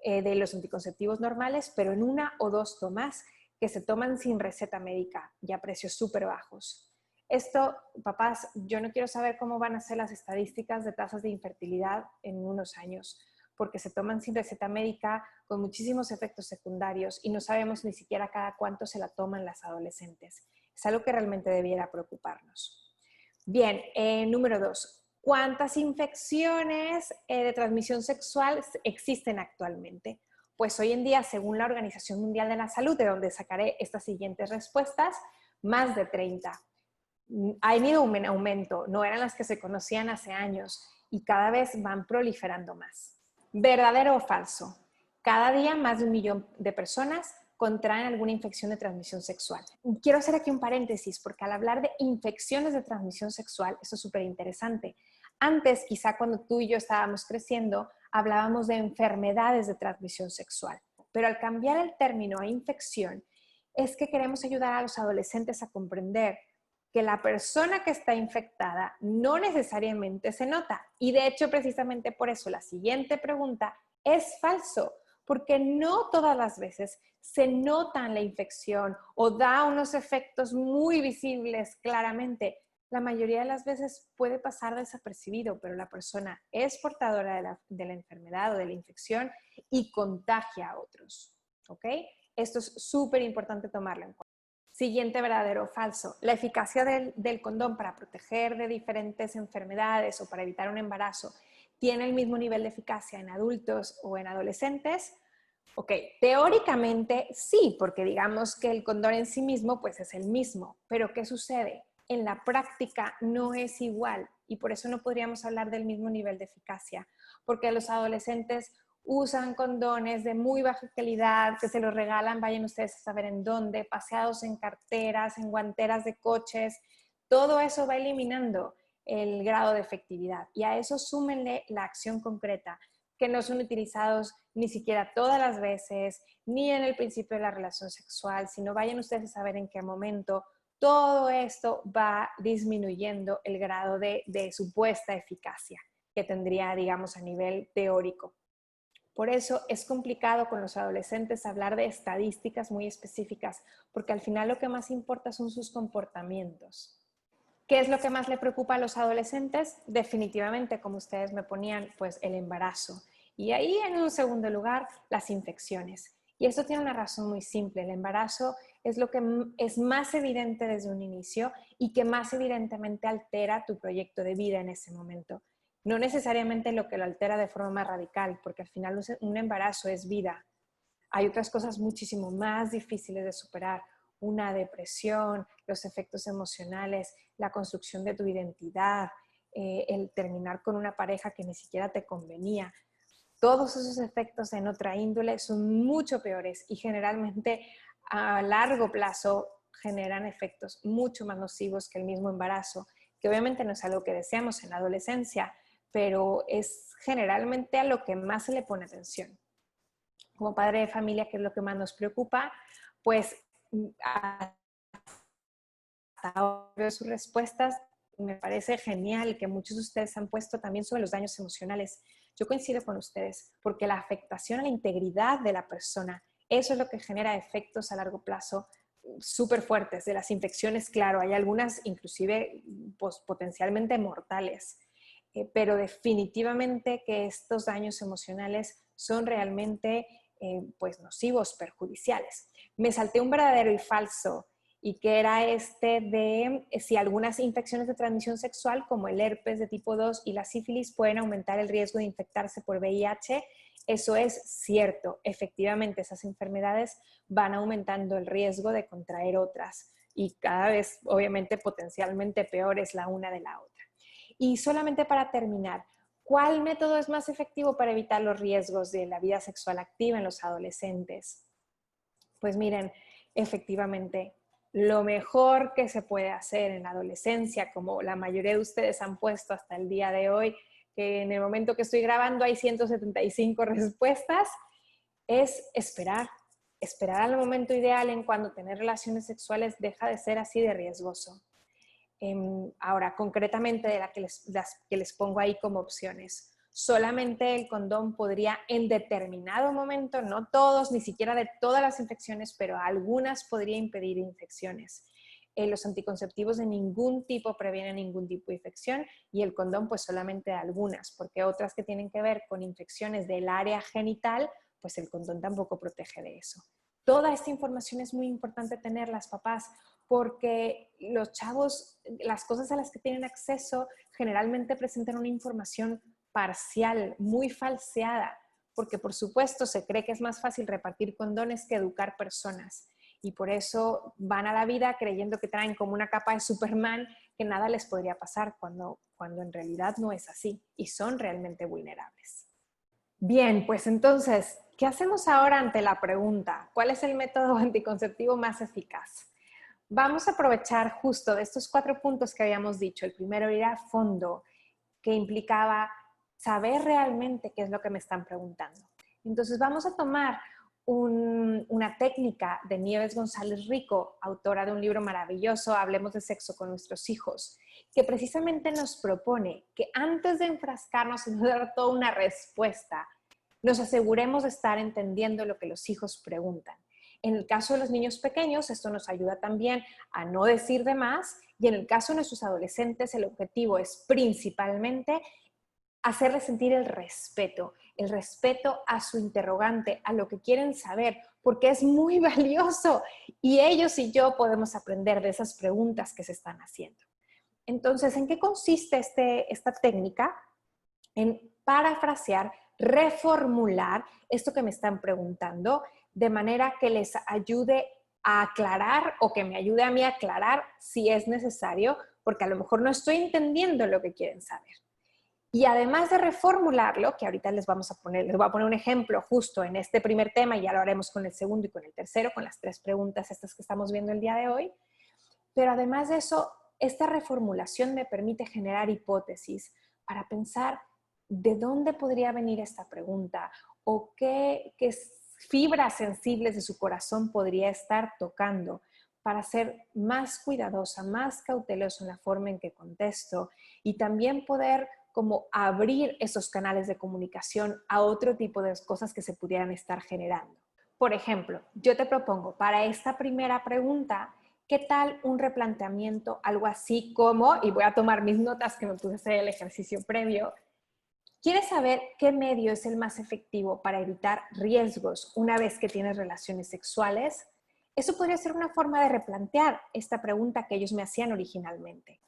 de los anticonceptivos normales, pero en una o dos tomas que se toman sin receta médica y a precios súper bajos. Esto, papás, yo no quiero saber cómo van a ser las estadísticas de tasas de infertilidad en unos años, porque se toman sin receta médica, con muchísimos efectos secundarios y no sabemos ni siquiera cada cuánto se la toman las adolescentes. Es algo que realmente debiera preocuparnos. Bien, número 2. ¿Cuántas infecciones de transmisión sexual existen actualmente? Pues hoy en día, según la Organización Mundial de la Salud, de donde sacaré estas siguientes respuestas, más de 30. Ha habido un aumento, no eran las que se conocían hace años y cada vez van proliferando más. ¿Verdadero o falso? Cada día más de 1 millón de personas contraen alguna infección de transmisión sexual. Quiero hacer aquí un paréntesis porque al hablar de infecciones de transmisión sexual, esto es súper interesante. Antes, quizá cuando tú y yo estábamos creciendo, hablábamos de enfermedades de transmisión sexual, pero al cambiar el término a infección, es que queremos ayudar a los adolescentes a comprender que la persona que está infectada no necesariamente se nota. Y de hecho, precisamente por eso, la siguiente pregunta es falso, porque no todas las veces se nota la infección o da unos efectos muy visibles claramente. La mayoría de las veces puede pasar desapercibido, pero la persona es portadora de la enfermedad o de la infección y contagia a otros. ¿Ok? Esto es súper importante tomarlo en cuenta. Siguiente verdadero o falso. La eficacia del condón para proteger de diferentes enfermedades o para evitar un embarazo tiene el mismo nivel de eficacia en adultos o en adolescentes. Ok, teóricamente sí, porque digamos que el condón en sí mismo pues es el mismo, pero ¿qué sucede? En la práctica no es igual y por eso no podríamos hablar del mismo nivel de eficacia, porque los adolescentes usan condones de muy baja calidad, que se los regalan, vayan ustedes a saber en dónde, paseados en carteras, en guanteras de coches, todo eso va eliminando el grado de efectividad y a eso súmenle la acción concreta, que no son utilizados ni siquiera todas las veces, ni en el principio de la relación sexual, sino vayan ustedes a saber en qué momento. Todo esto va disminuyendo el grado de supuesta eficacia que tendría, digamos, a nivel teórico. Por eso es complicado con los adolescentes hablar de estadísticas muy específicas, porque al final lo que más importa son sus comportamientos. ¿Qué es lo que más le preocupa a los adolescentes? Definitivamente, como ustedes me ponían, pues el embarazo. Y ahí en un segundo lugar, las infecciones. Y esto tiene una razón muy simple. El embarazo es lo que es más evidente desde un inicio y que más evidentemente altera tu proyecto de vida en ese momento. No necesariamente lo que lo altera de forma más radical, porque al final un embarazo es vida. Hay otras cosas muchísimo más difíciles de superar, una depresión, los efectos emocionales, la construcción de tu identidad, el terminar con una pareja que ni siquiera te convenía. Todos esos efectos en otra índole son mucho peores y generalmente a largo plazo generan efectos mucho más nocivos que el mismo embarazo, que obviamente no es algo que deseamos en la adolescencia, pero es generalmente a lo que más se le pone atención. Como padre de familia, ¿qué es lo que más nos preocupa? Pues hasta ahora sus respuestas me parece genial que muchos de ustedes han puesto también sobre los daños emocionales. Yo coincido con ustedes, porque la afectación a la integridad de la persona, eso es lo que genera efectos a largo plazo súper fuertes. De las infecciones, claro, hay algunas inclusive pues, potencialmente mortales, pero definitivamente que estos daños emocionales son realmente pues nocivos, perjudiciales. Me salté un verdadero y falso, y que era este de si algunas infecciones de transmisión sexual como el herpes de tipo 2 y la sífilis pueden aumentar el riesgo de infectarse por VIH. Eso es cierto, efectivamente esas enfermedades van aumentando el riesgo de contraer otras y cada vez obviamente potencialmente peores la una de la otra. Y solamente para terminar, ¿cuál método es más efectivo para evitar los riesgos de la vida sexual activa en los adolescentes? Pues miren, efectivamente, lo mejor que se puede hacer en la adolescencia, como la mayoría de ustedes han puesto hasta el día de hoy, que en el momento que estoy grabando hay 175 respuestas, es esperar. Esperar al momento ideal en cuando tener relaciones sexuales deja de ser así de riesgoso. Ahora, concretamente de las que les pongo ahí como opciones. Solamente el condón podría en determinado momento, no todos, ni siquiera de todas las infecciones, pero algunas podría impedir infecciones. Los anticonceptivos de ningún tipo previenen ningún tipo de infección y el condón pues solamente de algunas, porque otras que tienen que ver con infecciones del área genital, pues el condón tampoco protege de eso. Toda esta información es muy importante tenerlas, papás, porque los chavos, las cosas a las que tienen acceso generalmente presentan una información parcial, muy falseada, porque por supuesto se cree que es más fácil repartir condones que educar personas. Y por eso van a la vida creyendo que traen como una capa de Superman, que nada les podría pasar cuando en realidad no es así y son realmente vulnerables. Bien, pues entonces, ¿qué hacemos ahora ante la pregunta? ¿Cuál es el método anticonceptivo más eficaz? Vamos a aprovechar justo de estos 4 puntos que habíamos dicho. El primero, ir a fondo, que implicaba saber realmente qué es lo que me están preguntando. Entonces vamos a tomar una técnica de Nieves González Rico, autora de un libro maravilloso, Hablemos de sexo con nuestros hijos, que precisamente nos propone que antes de enfrascarnos en dar toda una respuesta, nos aseguremos de estar entendiendo lo que los hijos preguntan. En el caso de los niños pequeños, esto nos ayuda también a no decir de más, y en el caso de nuestros adolescentes, el objetivo es principalmente hacerles sentir el respeto a su interrogante, a lo que quieren saber, porque es muy valioso y ellos y yo podemos aprender de esas preguntas que se están haciendo. Entonces, ¿en qué consiste esta técnica? En parafrasear, reformular esto que me están preguntando, de manera que les ayude a aclarar o que me ayude a mí a aclarar si es necesario, porque a lo mejor no estoy entendiendo lo que quieren saber. Y además de reformularlo, que ahorita les voy a poner un ejemplo justo en este primer tema y ya lo haremos con el segundo y con el tercero, con las 3 preguntas estas que estamos viendo el día de hoy. Pero además de eso, esta reformulación me permite generar hipótesis para pensar de dónde podría venir esta pregunta o qué fibras sensibles de su corazón podría estar tocando para ser más cuidadosa, más cautelosa en la forma en que contesto y también poder como abrir esos canales de comunicación a otro tipo de cosas que se pudieran estar generando. Por ejemplo, yo te propongo para esta primera pregunta, ¿qué tal un replanteamiento, algo así como, y voy a tomar mis notas que me puse a hacer el ejercicio previo, ¿quieres saber qué medio es el más efectivo para evitar riesgos una vez que tienes relaciones sexuales? Eso podría ser una forma de replantear esta pregunta que ellos me hacían originalmente.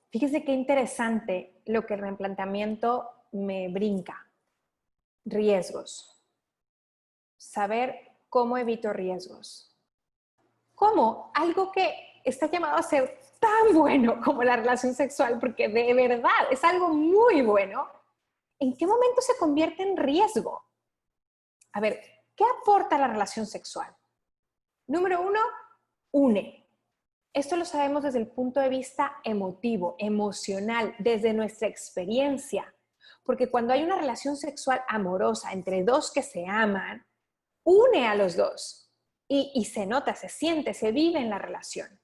Fíjese qué interesante lo que el replanteamiento me brinca. Riesgos. Saber cómo evito riesgos. ¿Cómo? Algo que está llamado a ser tan bueno como la relación sexual, porque de verdad es algo muy bueno. ¿En qué momento se convierte en riesgo? A ver, ¿qué aporta la relación sexual? Número 1, une. Esto lo sabemos desde el punto de vista emotivo, emocional, desde nuestra experiencia. Porque cuando hay una relación sexual amorosa entre 2 que se aman, une a los 2 y se nota, se siente, se vive en la relación.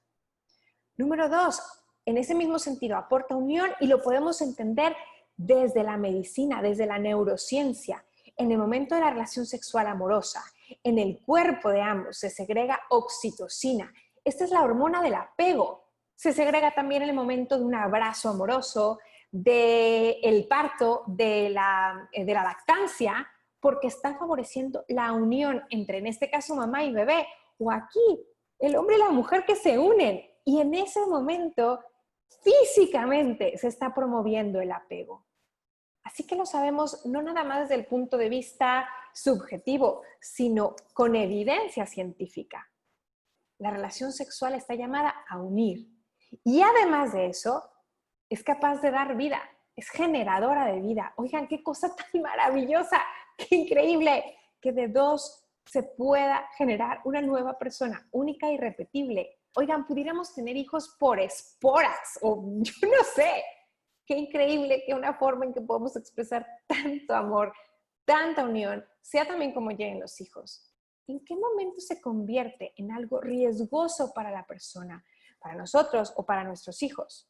Número 2, en ese mismo sentido aporta unión y lo podemos entender desde la medicina, desde la neurociencia. En el momento de la relación sexual amorosa, en el cuerpo de ambos se segrega oxitocina. Esta es la hormona del apego. Se segrega también en el momento de un abrazo amoroso, del parto, de la lactancia, porque está favoreciendo la unión entre, en este caso, mamá y bebé, o aquí, el hombre y la mujer que se unen. Y en ese momento, físicamente, se está promoviendo el apego. Así que lo sabemos no nada más desde el punto de vista subjetivo, sino con evidencia científica. La relación sexual está llamada a unir. Y además de eso, es capaz de dar vida, es generadora de vida. Oigan, qué cosa tan maravillosa, qué increíble que de 2 se pueda generar una nueva persona, única e irrepetible. Oigan, pudiéramos tener hijos por esporas, o yo no sé. Qué increíble que una forma en que podemos expresar tanto amor, tanta unión, sea también como lleguen los hijos. ¿En qué momento se convierte en algo riesgoso para la persona, para nosotros o para nuestros hijos?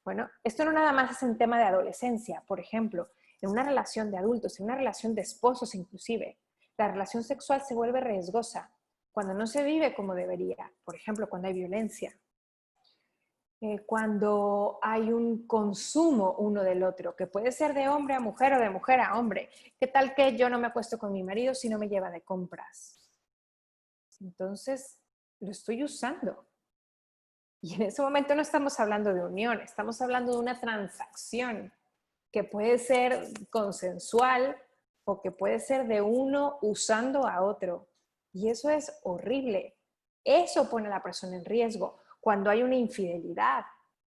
Bueno, esto no nada más es en tema de adolescencia, por ejemplo, en una relación de adultos, en una relación de esposos inclusive. La relación sexual se vuelve riesgosa cuando no se vive como debería, por ejemplo, cuando hay violencia, cuando hay un consumo uno del otro, que puede ser de hombre a mujer o de mujer a hombre. ¿Qué tal que yo no me acuesto con mi marido si no me lleva de compras? Entonces, lo estoy usando. Y en ese momento no estamos hablando de unión, estamos hablando de una transacción que puede ser consensual o que puede ser de uno usando a otro. Y eso es horrible. Eso pone a la persona en riesgo. Cuando hay una infidelidad,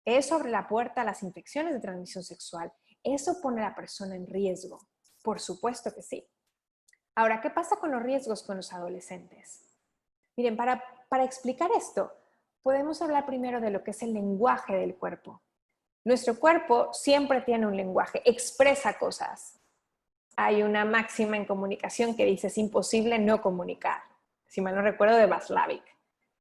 eso abre la puerta a las infecciones de transmisión sexual. Eso pone a la persona en riesgo. Por supuesto que sí. Ahora, ¿qué pasa con los riesgos con los adolescentes? Miren, para explicar esto, podemos hablar primero de lo que es el lenguaje del cuerpo. Nuestro cuerpo siempre tiene un lenguaje, expresa cosas. hay una máxima en comunicación que dice, es imposible no comunicar. Si mal no recuerdo, de Václavic.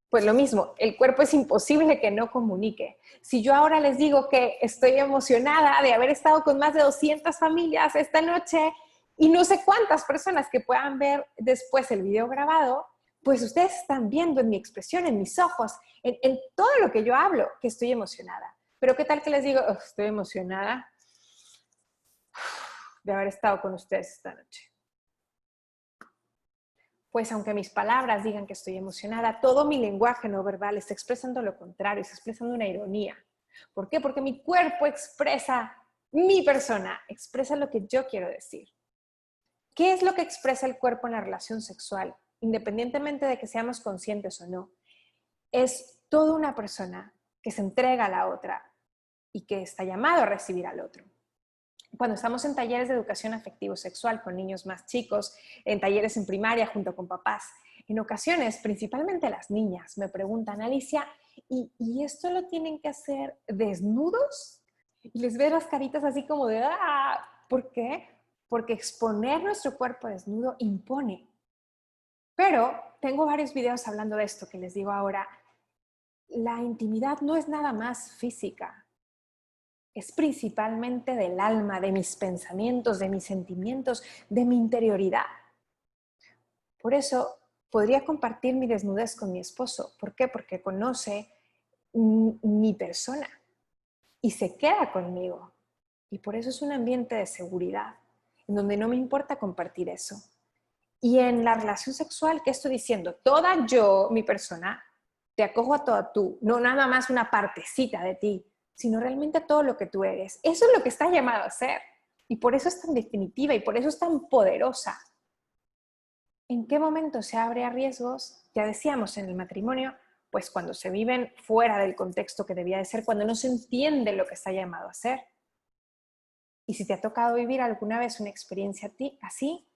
Pues lo mismo, el cuerpo es imposible que no comunique. Si yo ahora les digo que estoy emocionada de haber estado con más de 200 familias esta noche y no sé cuántas personas que puedan ver después el video grabado, pues ustedes están viendo en mi expresión, en mis ojos, en todo lo que yo hablo, que estoy emocionada. Pero ¿qué tal que les digo, oh, estoy emocionada de haber estado con ustedes esta noche? Pues aunque mis palabras digan que estoy emocionada, todo mi lenguaje no verbal está expresando lo contrario, está expresando una ironía. ¿Por qué? Porque mi cuerpo expresa mi persona, expresa lo que yo quiero decir. ¿Qué es lo que expresa el cuerpo en la relación sexual? Independientemente de que seamos conscientes o no. Es toda una persona que se entrega a la otra y que está llamado a recibir al otro. Cuando estamos en talleres de educación afectivo-sexual con niños más chicos, en talleres en primaria junto con papás, en ocasiones, principalmente las niñas, me preguntan, Alicia, ¿y esto lo tienen que hacer desnudos? Y les ves las caritas así como de, ¡ah! ¿Por qué? Porque exponer nuestro cuerpo desnudo impone. Pero tengo varios videos hablando de esto que les digo ahora. La intimidad no es nada más física. Es principalmente del alma, de mis pensamientos, de mis sentimientos, de mi interioridad. Por eso podría compartir mi desnudez con mi esposo. ¿Por qué? Porque conoce mi persona y se queda conmigo. Y por eso es un ambiente de seguridad, en donde no me importa compartir eso. Y en la relación sexual, ¿qué estoy diciendo? Toda yo, mi persona, te acojo a toda tú, no nada más una partecita de ti, sino realmente a todo lo que tú eres. Eso es lo que está llamado a ser. Y por eso es tan definitiva y por eso es tan poderosa. ¿En qué momento se abre a riesgos? Ya decíamos en el matrimonio, pues cuando se viven fuera del contexto que debía de ser, cuando no se entiende lo que está llamado a ser. Y si te ha tocado vivir alguna vez una experiencia así,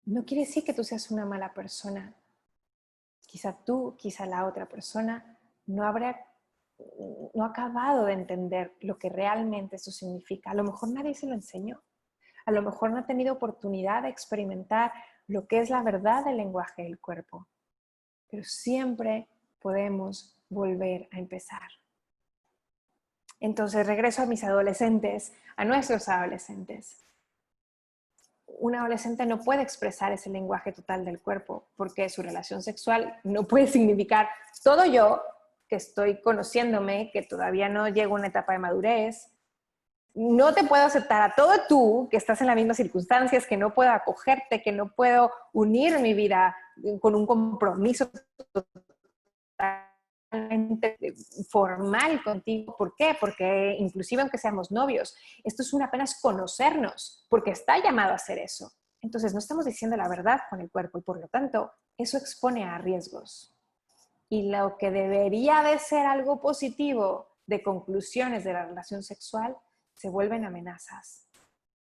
no quiere decir que tú seas una mala persona. Quizá tú, quizá la otra persona no ha acabado de entender lo que realmente eso significa. A lo mejor nadie se lo enseñó. A lo mejor no ha tenido oportunidad de experimentar lo que es la verdad del lenguaje del cuerpo. Pero siempre podemos volver a empezar. Entonces regreso a mis adolescentes, a nuestros adolescentes. Un adolescente no puede expresar ese lenguaje total del cuerpo porque su relación sexual no puede significar todo yo que estoy conociéndome, que todavía no llego a una etapa de madurez. No te puedo aceptar a todo tú que estás en las mismas circunstancias, que no puedo acogerte, que no puedo unir mi vida con un compromiso formal contigo. ¿Por qué? Porque inclusive aunque seamos novios, esto es apenas conocernos, porque está llamado a ser eso. Entonces no estamos diciendo la verdad con el cuerpo y por lo tanto eso expone a riesgos. Y lo que debería de ser algo positivo de conclusiones de la relación sexual se vuelven amenazas.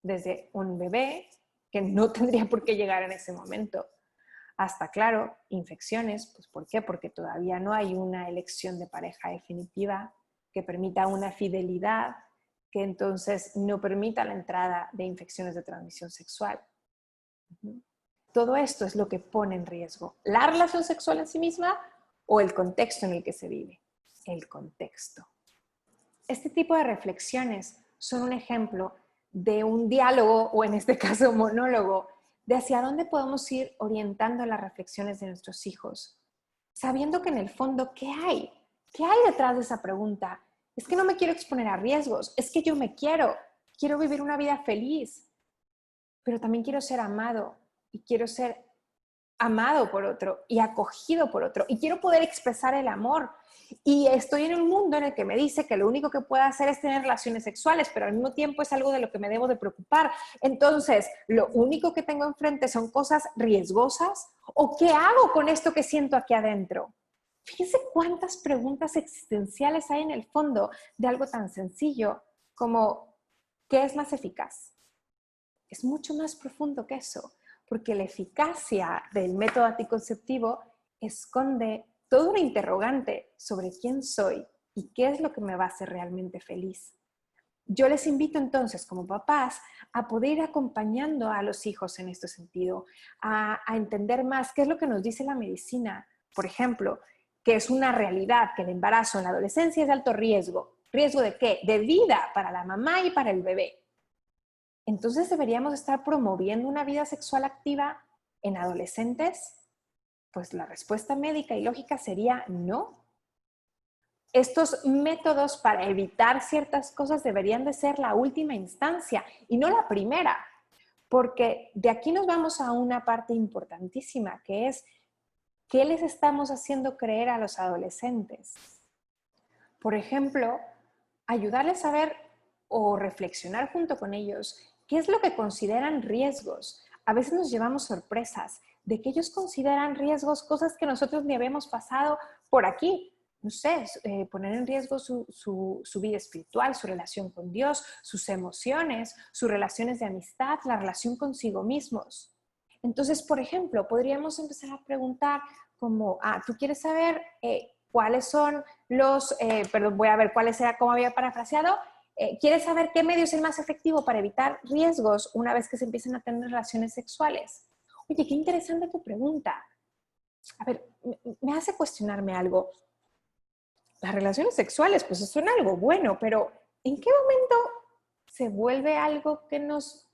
Desde un bebé que no tendría por qué llegar en ese momento hasta, claro, infecciones. Pues, ¿por qué? Porque todavía no hay una elección de pareja definitiva que permita una fidelidad que entonces no permita la entrada de infecciones de transmisión sexual. Todo esto es lo que pone en riesgo la relación sexual en sí misma o el contexto en el que se vive. El contexto. Este tipo de reflexiones son un ejemplo de un diálogo, o en este caso monólogo, de hacia dónde podemos ir orientando las reflexiones de nuestros hijos, sabiendo que en el fondo, ¿qué hay? ¿Qué hay detrás de esa pregunta? Es que no me quiero exponer a riesgos, es que yo me quiero vivir una vida feliz, pero también quiero ser amado y quiero ser amado por otro y acogido por otro y quiero poder expresar el amor. Y estoy en un mundo en el que me dice que lo único que puedo hacer es tener relaciones sexuales, pero al mismo tiempo es algo de lo que me debo de preocupar. Entonces, lo único que tengo enfrente son cosas riesgosas, ¿o qué hago con esto que siento aquí adentro? Fíjense cuántas preguntas existenciales hay en el fondo de algo tan sencillo como ¿qué es más eficaz? Es mucho más profundo que eso, porque la eficacia del método anticonceptivo esconde todo un interrogante sobre quién soy y qué es lo que me va a hacer realmente feliz. yo les invito entonces como papás a poder ir acompañando a los hijos en este sentido, a entender más qué es lo que nos dice la medicina. Por ejemplo, que es una realidad que el embarazo en la adolescencia es de alto riesgo. ¿Riesgo de qué? De vida para la mamá y para el bebé. Entonces, ¿deberíamos estar promoviendo una vida sexual activa en adolescentes? Pues la respuesta médica y lógica sería no. Estos métodos para evitar ciertas cosas deberían de ser la última instancia y no la primera, porque de aquí nos vamos a una parte importantísima, que es ¿qué les estamos haciendo creer a los adolescentes? Por ejemplo, ayudarles a ver o reflexionar junto con ellos qué es lo que consideran riesgos. A veces nos llevamos sorpresas de que ellos consideran riesgos cosas que nosotros ni habíamos pasado por aquí. No sé, poner en riesgo su vida espiritual, su relación con Dios, sus emociones, sus relaciones de amistad, la relación consigo mismos. Entonces, por ejemplo, podríamos empezar a preguntar como, ¿tú quieres saber cuáles son perdón, voy a ver cuáles era, cómo había parafraseado? ¿Quieres saber qué medio es el más efectivo para evitar riesgos una vez que se empiecen a tener relaciones sexuales? Oye, qué interesante tu pregunta. A ver, me hace cuestionarme algo. Las relaciones sexuales, pues son algo bueno, pero ¿en qué momento se vuelve algo que nos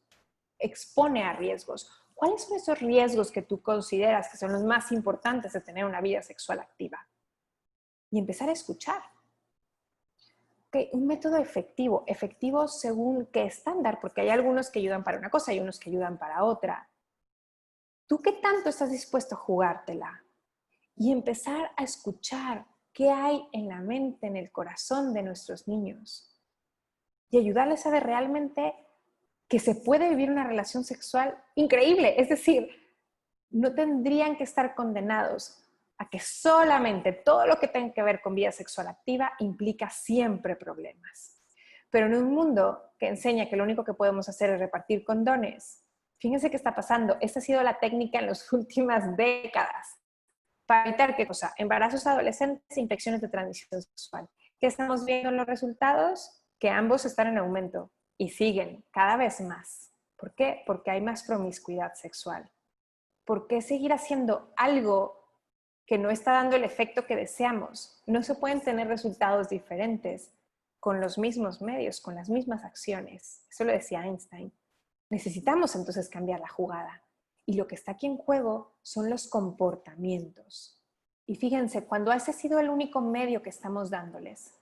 expone a riesgos? ¿Cuáles son esos riesgos que tú consideras que son los más importantes de tener una vida sexual activa? Y empezar a escuchar. Okay, un método efectivo según qué estándar, porque hay algunos que ayudan para una cosa y unos que ayudan para otra. ¿Tú qué tanto estás dispuesto a jugártela? Y empezar a escuchar qué hay en la mente, en el corazón de nuestros niños. Y ayudarles a ver realmente que se puede vivir una relación sexual increíble. Es decir, no tendrían que estar condenados a que solamente todo lo que tenga que ver con vida sexual activa implica siempre problemas. Pero en un mundo que enseña que lo único que podemos hacer es repartir condones, fíjense qué está pasando. Esta ha sido la técnica en las últimas décadas para evitar qué cosa, embarazos adolescentes e infecciones de transmisión sexual. ¿Qué estamos viendo en los resultados? Que ambos están en aumento y siguen cada vez más. ¿Por qué? Porque hay más promiscuidad sexual. ¿Por qué seguir haciendo algo que no está dando el efecto que deseamos? No se pueden tener resultados diferentes con los mismos medios, con las mismas acciones. Eso lo decía Einstein. Necesitamos entonces cambiar la jugada. Y lo que está aquí en juego son los comportamientos. Y fíjense, cuando ese ha sido el único medio que estamos dándoles,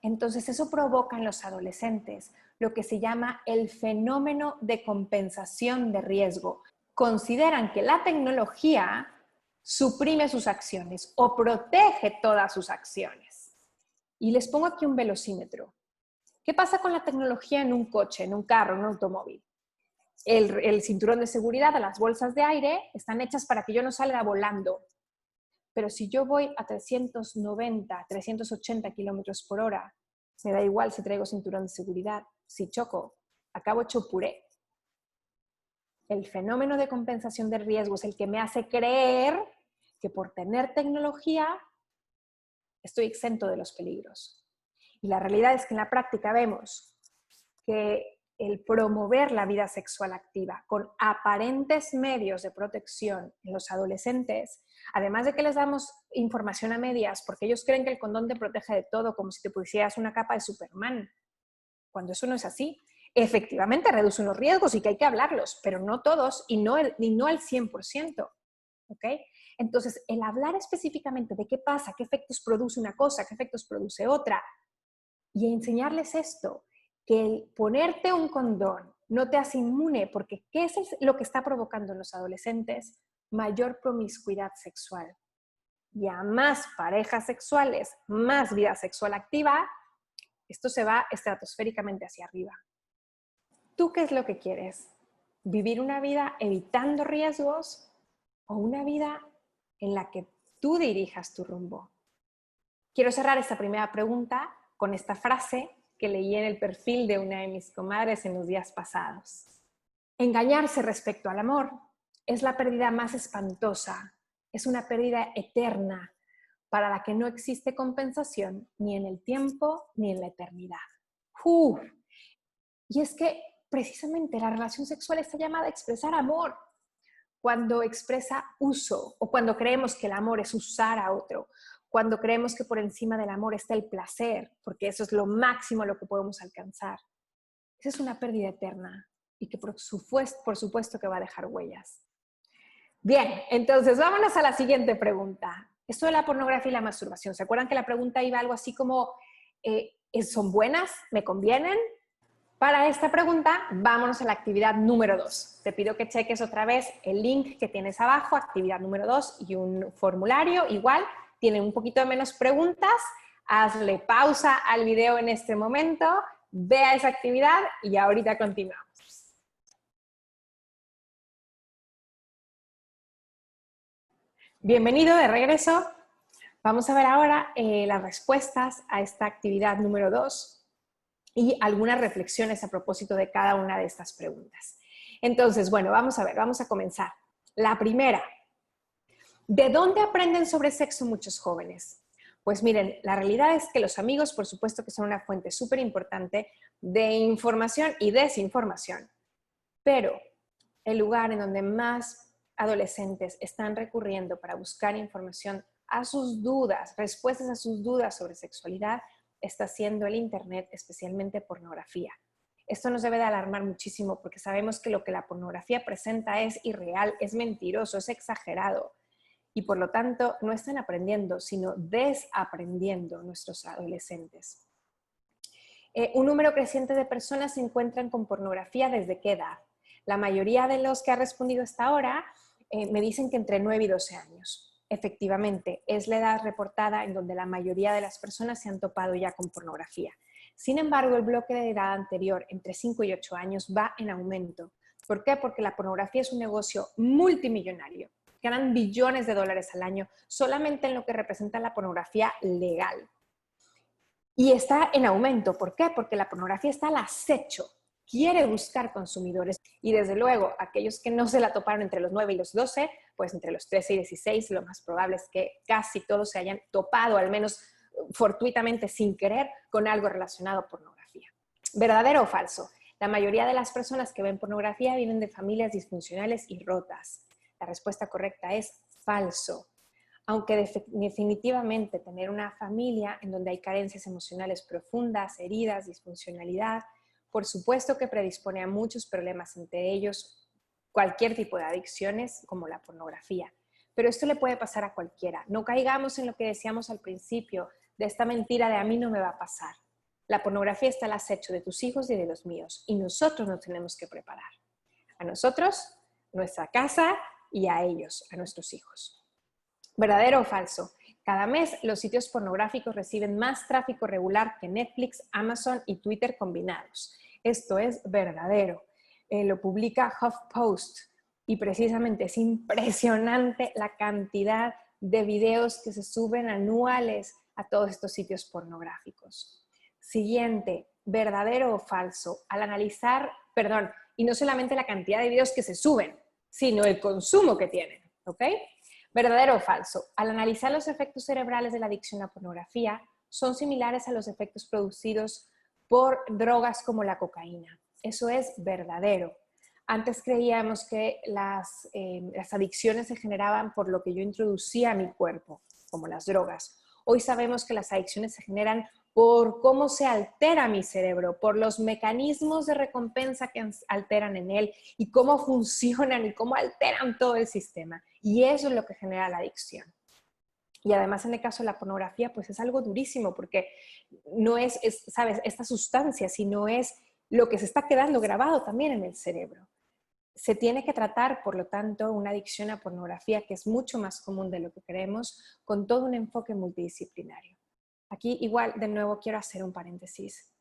entonces eso provoca en los adolescentes lo que se llama el fenómeno de compensación de riesgo. Consideran que la tecnología suprime sus acciones o protege todas sus acciones. Y les pongo aquí un velocímetro. ¿Qué pasa con la tecnología en un coche, en un carro, en un automóvil? El cinturón de seguridad, las bolsas de aire, están hechas para que yo no salga volando. Pero si yo voy a 390, 380 kilómetros por hora, me da igual si traigo cinturón de seguridad. Si choco, acabo hecho puré. El fenómeno de compensación de riesgo es el que me hace creer que por tener tecnología estoy exento de los peligros. Y la realidad es que en la práctica vemos que el promover la vida sexual activa con aparentes medios de protección en los adolescentes, además de que les damos información a medias, porque ellos creen que el condón te protege de todo, como si te pusieras una capa de Superman, cuando eso no es así. Efectivamente reduce unos riesgos y que hay que hablarlos, pero no todos y no al 100%. ¿Ok? Entonces, el hablar específicamente de qué pasa, qué efectos produce una cosa, qué efectos produce otra, y enseñarles esto, que el ponerte un condón no te hace inmune, porque ¿qué es lo que está provocando en los adolescentes? Mayor promiscuidad sexual. Y a más parejas sexuales, más vida sexual activa, esto se va estratosféricamente hacia arriba. ¿Tú qué es lo que quieres? ¿Vivir una vida evitando riesgos o una vida en la que tú dirijas tu rumbo? Quiero cerrar esta primera pregunta con esta frase que leí en el perfil de una de mis comadres en los días pasados. Engañarse respecto al amor es la pérdida más espantosa, es una pérdida eterna para la que no existe compensación ni en el tiempo ni en la eternidad. Y es que precisamente la relación sexual está llamada a expresar amor. Cuando expresa uso o cuando creemos que el amor es usar a otro, cuando creemos que por encima del amor está el placer, porque eso es lo máximo a lo que podemos alcanzar. Esa es una pérdida eterna y que por supuesto que va a dejar huellas. Bien, entonces vámonos a la siguiente pregunta. Esto de la pornografía y la masturbación. ¿Se acuerdan que la pregunta iba algo así como, ¿son buenas? ¿Me convienen? Para esta pregunta, vámonos a la actividad número 2. Te pido que cheques otra vez el link que tienes abajo, actividad número 2, y un formulario. Igual, tiene un poquito de menos preguntas. Hazle pausa al video en este momento, vea esa actividad y ahorita continuamos. Bienvenido de regreso. Vamos a ver ahora las respuestas a esta actividad número 2 y algunas reflexiones a propósito de cada una de estas preguntas. Entonces, bueno, vamos a ver, vamos a comenzar. La primera, ¿de dónde aprenden sobre sexo muchos jóvenes? Pues miren, la realidad es que los amigos, por supuesto que son una fuente súper importante de información y desinformación, pero el lugar en donde más adolescentes están recurriendo para buscar información a sus dudas, respuestas a sus dudas sobre sexualidad, está siendo el Internet, especialmente pornografía. Esto nos debe de alarmar muchísimo porque sabemos que lo que la pornografía presenta es irreal, es mentiroso, es exagerado. Y por lo tanto, no están aprendiendo, sino desaprendiendo nuestros adolescentes. Un número creciente de personas se encuentran con pornografía. ¿Desde qué edad? La mayoría de los que ha respondido hasta ahora me dicen que entre 9 y 12 años. Efectivamente, es la edad reportada en donde la mayoría de las personas se han topado ya con pornografía. Sin embargo, el bloque de edad anterior, entre 5 y 8 años, va en aumento. ¿Por qué? Porque la pornografía es un negocio multimillonario. Ganan billones de dólares al año solamente en lo que representa la pornografía legal. Y está en aumento. ¿Por qué? Porque la pornografía está al acecho. Quiere buscar consumidores. Y desde luego, aquellos que no se la toparon entre los 9 y los 12, pues entre los 13 y 16, lo más probable es que casi todos se hayan topado, al menos fortuitamente, sin querer, con algo relacionado a pornografía. ¿Verdadero o falso? La mayoría de las personas que ven pornografía vienen de familias disfuncionales y rotas. La respuesta correcta es falso. Aunque definitivamente tener una familia en donde hay carencias emocionales profundas, heridas, disfuncionalidad, por supuesto que predispone a muchos problemas, entre ellos cualquier tipo de adicciones como la pornografía. Pero esto le puede pasar a cualquiera. No caigamos en lo que decíamos al principio, de esta mentira de a mí no me va a pasar. La pornografía está al acecho de tus hijos y de los míos, y nosotros nos tenemos que preparar. A nosotros, nuestra casa, y a ellos, a nuestros hijos. ¿Verdadero o falso? Cada mes los sitios pornográficos reciben más tráfico regular que Netflix, Amazon y Twitter combinados. Esto es verdadero. Lo publica HuffPost y precisamente es impresionante la cantidad de videos que se suben anuales a todos estos sitios pornográficos. Siguiente, ¿verdadero o falso? Al analizar, y no solamente la cantidad de videos que se suben, sino el consumo que tienen, ¿ok? ¿Verdadero o falso? Al analizar los efectos cerebrales de la adicción a pornografía, son similares a los efectos producidos por drogas como la cocaína. Eso es verdadero. Antes creíamos que las adicciones se generaban por lo que yo introducía a mi cuerpo, como las drogas. Hoy sabemos que las adicciones se generan por cómo se altera mi cerebro, por los mecanismos de recompensa que alteran en él y cómo funcionan y cómo alteran todo el sistema. Y eso es lo que genera la adicción. Y además en el caso de la pornografía, pues es algo durísimo porque no ¿sabes? Esta sustancia, sino es lo que se está quedando grabado también en el cerebro. Se tiene que tratar, por lo tanto, una adicción a pornografía que es mucho más común de lo que creemos, con todo un enfoque multidisciplinario. Aquí igual, de nuevo, quiero hacer un paréntesis.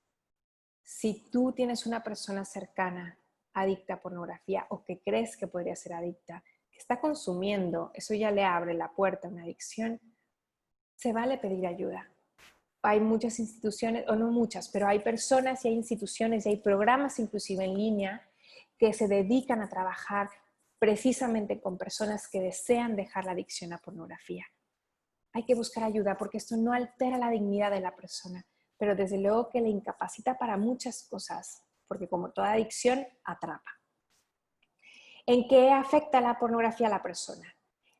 Si tú tienes una persona cercana adicta a pornografía o que crees que podría ser adicta, que está consumiendo, eso ya le abre la puerta a una adicción, se vale pedir ayuda. Hay muchas instituciones, o no muchas, pero hay personas y hay instituciones y hay programas inclusive en línea que se dedican a trabajar precisamente con personas que desean dejar la adicción a pornografía. Hay que buscar ayuda porque esto no altera la dignidad de la persona, pero desde luego que le incapacita para muchas cosas. porque como toda adicción, atrapa. ¿En qué afecta la pornografía a la persona?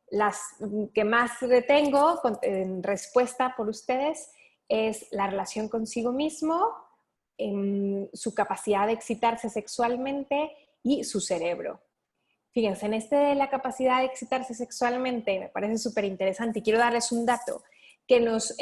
Las que más retengo en respuesta por ustedes es la relación consigo mismo, su capacidad de excitarse sexualmente y su cerebro. Fíjense, en este de la capacidad de excitarse sexualmente me parece súper interesante y quiero darles un dato que nos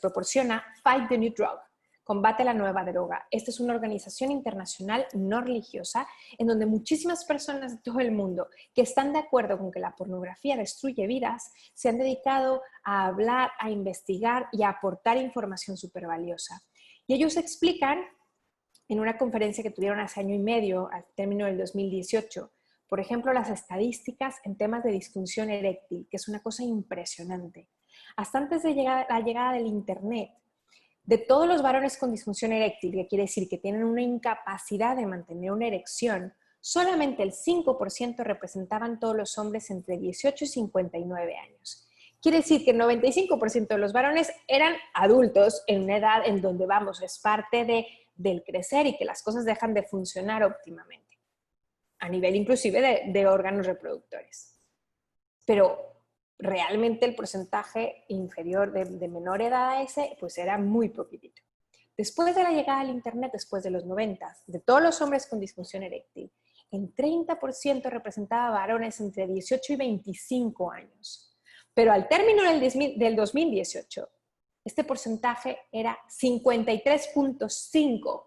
proporciona Fight the New Drug, Combate la Nueva Droga. Esta es una organización internacional no religiosa en donde muchísimas personas de todo el mundo que están de acuerdo con que la pornografía destruye vidas se han dedicado a hablar, a investigar y a aportar información súper valiosa. Y ellos explican en una conferencia que tuvieron hace año y medio, al término del 2018, por ejemplo, las estadísticas en temas de disfunción eréctil, que es una cosa impresionante. Hasta antes de la llegada del Internet, de todos los varones con disfunción eréctil, que quiere decir que tienen una incapacidad de mantener una erección, solamente el 5% representaban todos los hombres entre 18 y 59 años. Quiere decir que el 95% de los varones eran adultos en una edad en donde, vamos, es parte del crecer y que las cosas dejan de funcionar óptimamente, a nivel inclusive de órganos reproductores. Pero realmente el porcentaje inferior de menor edad a ese, pues era muy poquitito. Después de la llegada del Internet, después de los 90, de todos los hombres con disfunción eréctil, el 30% representaba varones entre 18 y 25 años. Pero al término del 2018, este porcentaje era 53.5%.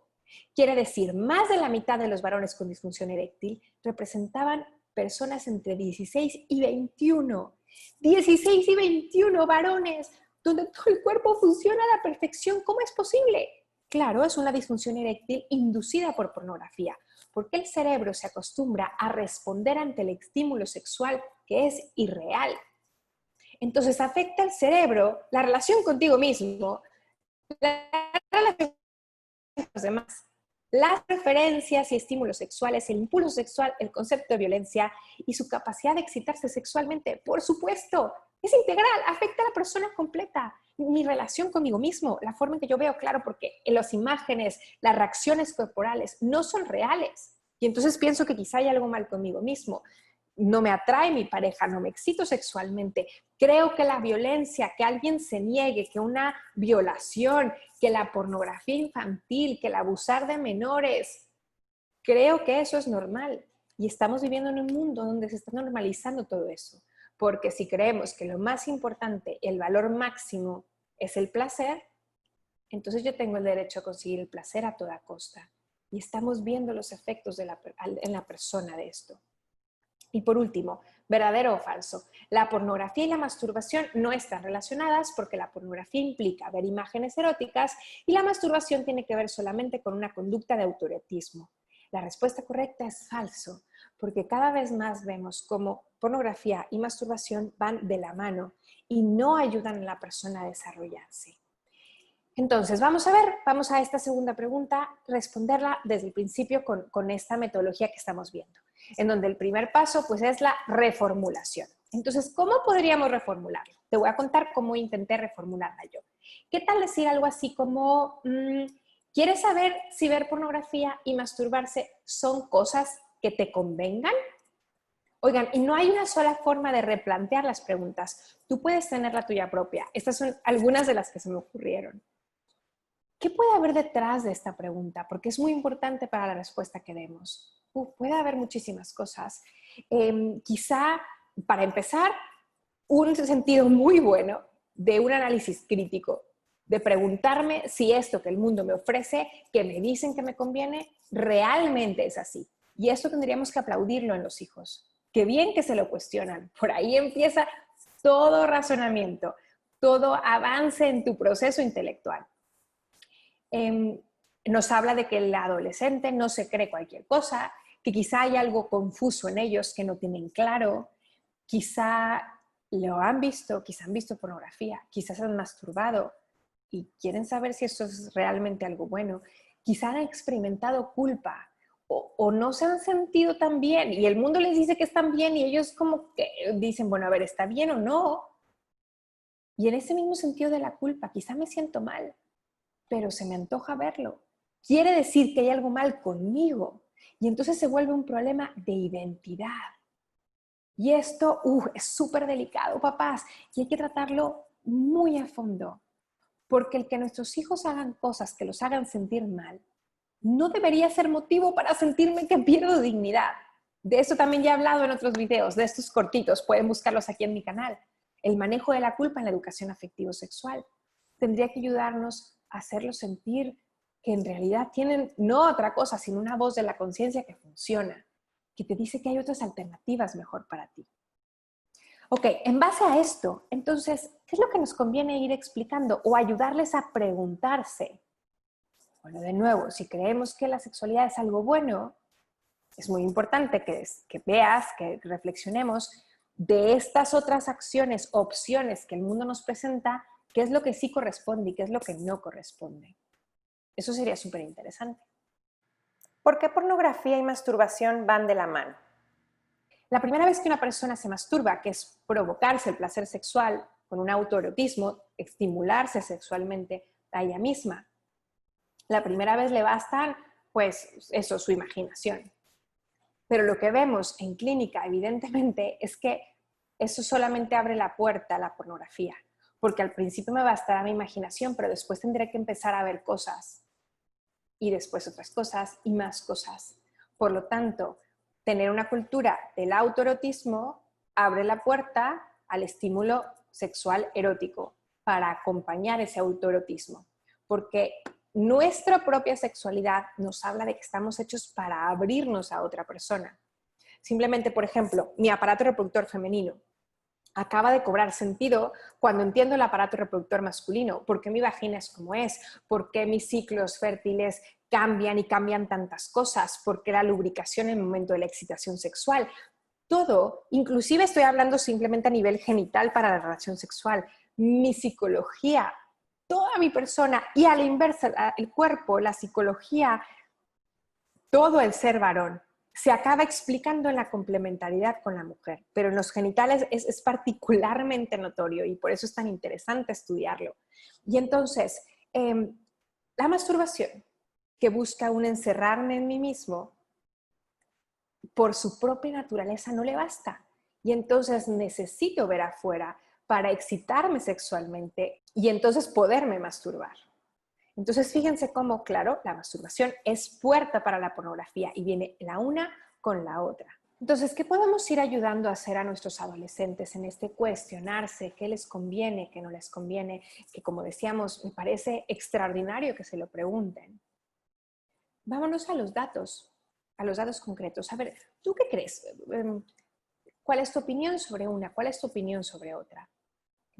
Quiere decir, más de la mitad de los varones con disfunción eréctil representaban personas entre 16 y 21. 16 y 21 varones, donde todo el cuerpo funciona a la perfección. ¿Cómo es posible? Claro, es una disfunción eréctil inducida por pornografía, porque el cerebro se acostumbra a responder ante el estímulo sexual que es irreal. Entonces afecta al cerebro, la relación contigo mismo, la relación con los demás, las preferencias y estímulos sexuales, el impulso sexual, el concepto de violencia y su capacidad de excitarse sexualmente, por supuesto, es integral, afecta a la persona completa. Mi relación conmigo mismo, la forma en que yo veo, claro, porque en las imágenes, las reacciones corporales no son reales. Y entonces pienso que quizá hay algo mal conmigo mismo. No me atrae mi pareja, no me excito sexualmente. Creo que la violencia, que alguien se niegue, que una violación, que la pornografía infantil, que el abusar de menores, creo que eso es normal. Y estamos viviendo en un mundo donde se está normalizando todo eso. Porque si creemos que lo más importante, el valor máximo, es el placer, entonces yo tengo el derecho a conseguir el placer a toda costa. Y estamos viendo los efectos en la persona de esto. Y por último, ¿verdadero o falso? La pornografía y la masturbación no están relacionadas porque la pornografía implica ver imágenes eróticas y la masturbación tiene que ver solamente con una conducta de autoerotismo. La respuesta correcta es falso, porque cada vez más vemos cómo pornografía y masturbación van de la mano y no ayudan a la persona a desarrollarse. Entonces, vamos a esta segunda pregunta, responderla desde el principio con esta metodología que estamos viendo, en donde el primer paso pues es la reformulación. Entonces, ¿cómo podríamos reformularlo? Te voy a contar cómo intenté reformularla yo. ¿Qué tal decir algo así como, ¿quieres saber si ver pornografía y masturbarse son cosas que te convengan? Oigan, y no hay una sola forma de replantear las preguntas. Tú puedes tener la tuya propia. Estas son algunas de las que se me ocurrieron. ¿Qué puede haber detrás de esta pregunta? Porque es muy importante para la respuesta que demos. Puede haber muchísimas cosas. Quizá, para empezar, un sentido muy bueno de un análisis crítico, de preguntarme si esto que el mundo me ofrece, que me dicen que me conviene, realmente es así. Y esto tendríamos que aplaudirlo en los hijos. Qué bien que se lo cuestionan. Por ahí empieza todo razonamiento, todo avance en tu proceso intelectual. Nos habla de que el adolescente no se cree cualquier cosa, que quizá hay algo confuso en ellos que no tienen claro, quizá lo han visto, quizá han visto pornografía, quizás se han masturbado y quieren saber si esto es realmente algo bueno, quizá han experimentado culpa o no se han sentido tan bien y el mundo les dice que están bien y ellos como que dicen, bueno, a ver, ¿está bien o no? Y en ese mismo sentido de la culpa, quizá me siento mal, pero se me antoja verlo. quiere decir que hay algo mal conmigo. Y entonces se vuelve un problema de identidad. Y esto es súper delicado, papás, y hay que tratarlo muy a fondo. Porque el que nuestros hijos hagan cosas que los hagan sentir mal, no debería ser motivo para sentirme que pierdo dignidad. De eso también ya he hablado en otros videos, de estos cortitos, pueden buscarlos aquí en mi canal. El manejo de la culpa en la educación afectivo-sexual. Tendría que ayudarnos a hacerlos sentir que en realidad tienen no otra cosa, sino una voz de la conciencia que funciona, que te dice que hay otras alternativas mejor para ti. Ok, en base a esto, entonces, ¿qué es lo que nos conviene ir explicando o ayudarles a preguntarse? Bueno, de nuevo, si creemos que la sexualidad es algo bueno, es muy importante que veas, que reflexionemos de estas otras acciones, opciones que el mundo nos presenta, qué es lo que sí corresponde y qué es lo que no corresponde. Eso sería súper interesante. ¿Por qué pornografía y masturbación van de la mano? La primera vez que una persona se masturba, que es provocarse el placer sexual con un autoerotismo, estimularse sexualmente a ella misma, la primera vez le va a estar, pues, eso, su imaginación. Pero lo que vemos en clínica, evidentemente, es que eso solamente abre la puerta a la pornografía, porque al principio me bastará mi imaginación, pero después tendré que empezar a ver cosas, y después otras cosas, y más cosas. Por lo tanto, tener una cultura del autoerotismo abre la puerta al estímulo sexual erótico para acompañar ese autoerotismo, porque nuestra propia sexualidad nos habla de que estamos hechos para abrirnos a otra persona. Simplemente, por ejemplo, mi aparato reproductor femenino acaba de cobrar sentido cuando entiendo el aparato reproductor masculino, por qué mi vagina es como es, por qué mis ciclos fértiles cambian y cambian tantas cosas, por qué la lubricación en el momento de la excitación sexual. Todo, inclusive estoy hablando simplemente a nivel genital para la relación sexual, mi psicología, toda mi persona y a la inversa, el cuerpo, la psicología, todo el ser varón se acaba explicando en la complementariedad con la mujer, pero en los genitales es particularmente notorio y por eso es tan interesante estudiarlo. Y entonces, la masturbación, que busca un encerrarme en mí mismo, por su propia naturaleza no le basta. Y entonces necesito ver afuera para excitarme sexualmente y entonces poderme masturbar. Entonces, fíjense cómo, claro, la masturbación es puerta para la pornografía y viene la una con la otra. Entonces, ¿qué podemos ir ayudando a hacer a nuestros adolescentes en este cuestionarse qué les conviene, qué no les conviene? Que como decíamos, me parece extraordinario que se lo pregunten. Vámonos a los datos concretos. A ver, ¿tú qué crees? ¿Cuál es tu opinión sobre una? ¿Cuál es tu opinión sobre otra?